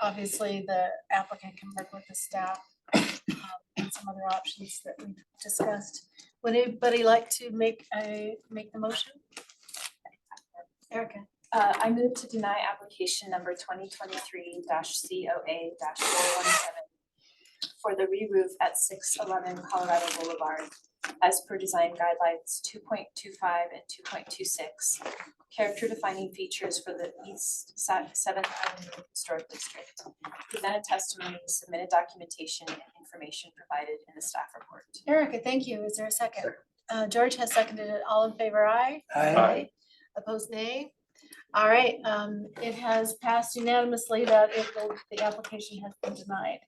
obviously the applicant can work with the staff and some other options that we've discussed. Would anybody like to make the motion? Erica. I move to deny application number 2023-COA-417 for the re-roof at 611 Colorado Boulevard as per design guidelines 2.25 and 2.26. Character defining features for the East 7th Avenue Historic District. Presented testimony, submitted documentation, and information provided in the staff report. Erica, thank you. Is there a second? George has seconded it. All in favor, aye? Aye. Opposed, nay? All right, it has passed unanimously that the application has been denied.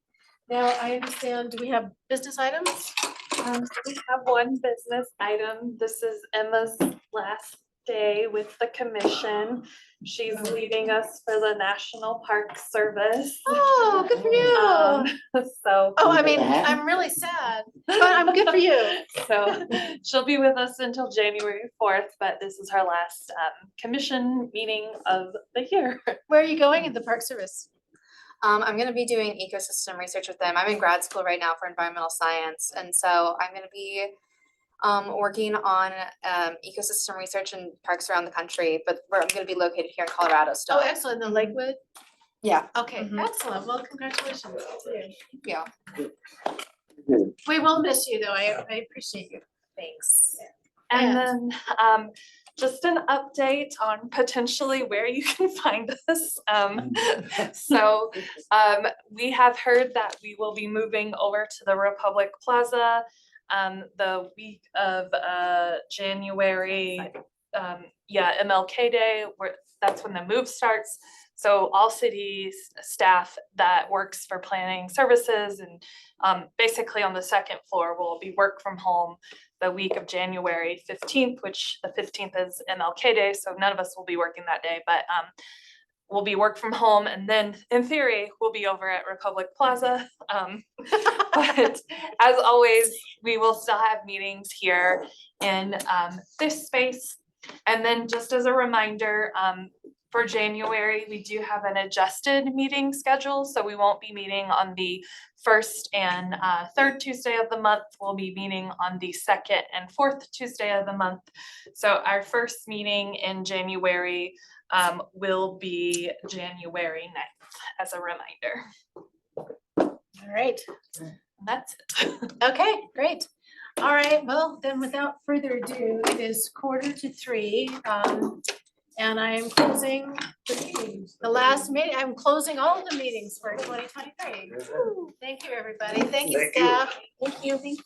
Now, I understand, do we have business items? We have one business item. This is Emma's last day with the commission. She's leaving us for the National Park Service. Oh, good for you. So. Oh, I mean, I'm really sad, but I'm good for you. So she'll be with us until January 4th, but this is her last commission meeting of the year. Where are you going in the Park Service? I'm gonna be doing ecosystem research with them. I'm in grad school right now for environmental science, and so I'm gonna be working on ecosystem research in parks around the country, but I'm gonna be located here in Colorado still. Oh, excellent, in Lakewood? Yeah. Okay, excellent. Well, congratulations. Yeah. We will miss you though. I appreciate you. Thanks. And then just an update on potentially where you can find us. So we have heard that we will be moving over to the Republic Plaza the week of January. MLK Day, that's when the move starts. So all city staff that works for planning services and basically on the second floor will be work from home the week of January 15th, which the 15th is MLK Day, so none of us will be working that day, but we'll be work from home, and then in theory, we'll be over at Republic Plaza. But as always, we will still have meetings here in this space. And then just as a reminder, for January, we do have an adjusted meeting schedule, so we won't be meeting on the first and third Tuesday of the month. We'll be meeting on the second and fourth Tuesday of the month. So our first meeting in January will be January 9th, as a reminder. All right. That's it. Okay, great. All right, well, then without further ado, it is 2:45. And I am closing the meeting, the last meeting. I'm closing all of the meetings for 2023. Thank you, everybody. Thank you, Thank you. staff. Thank you. Thanks.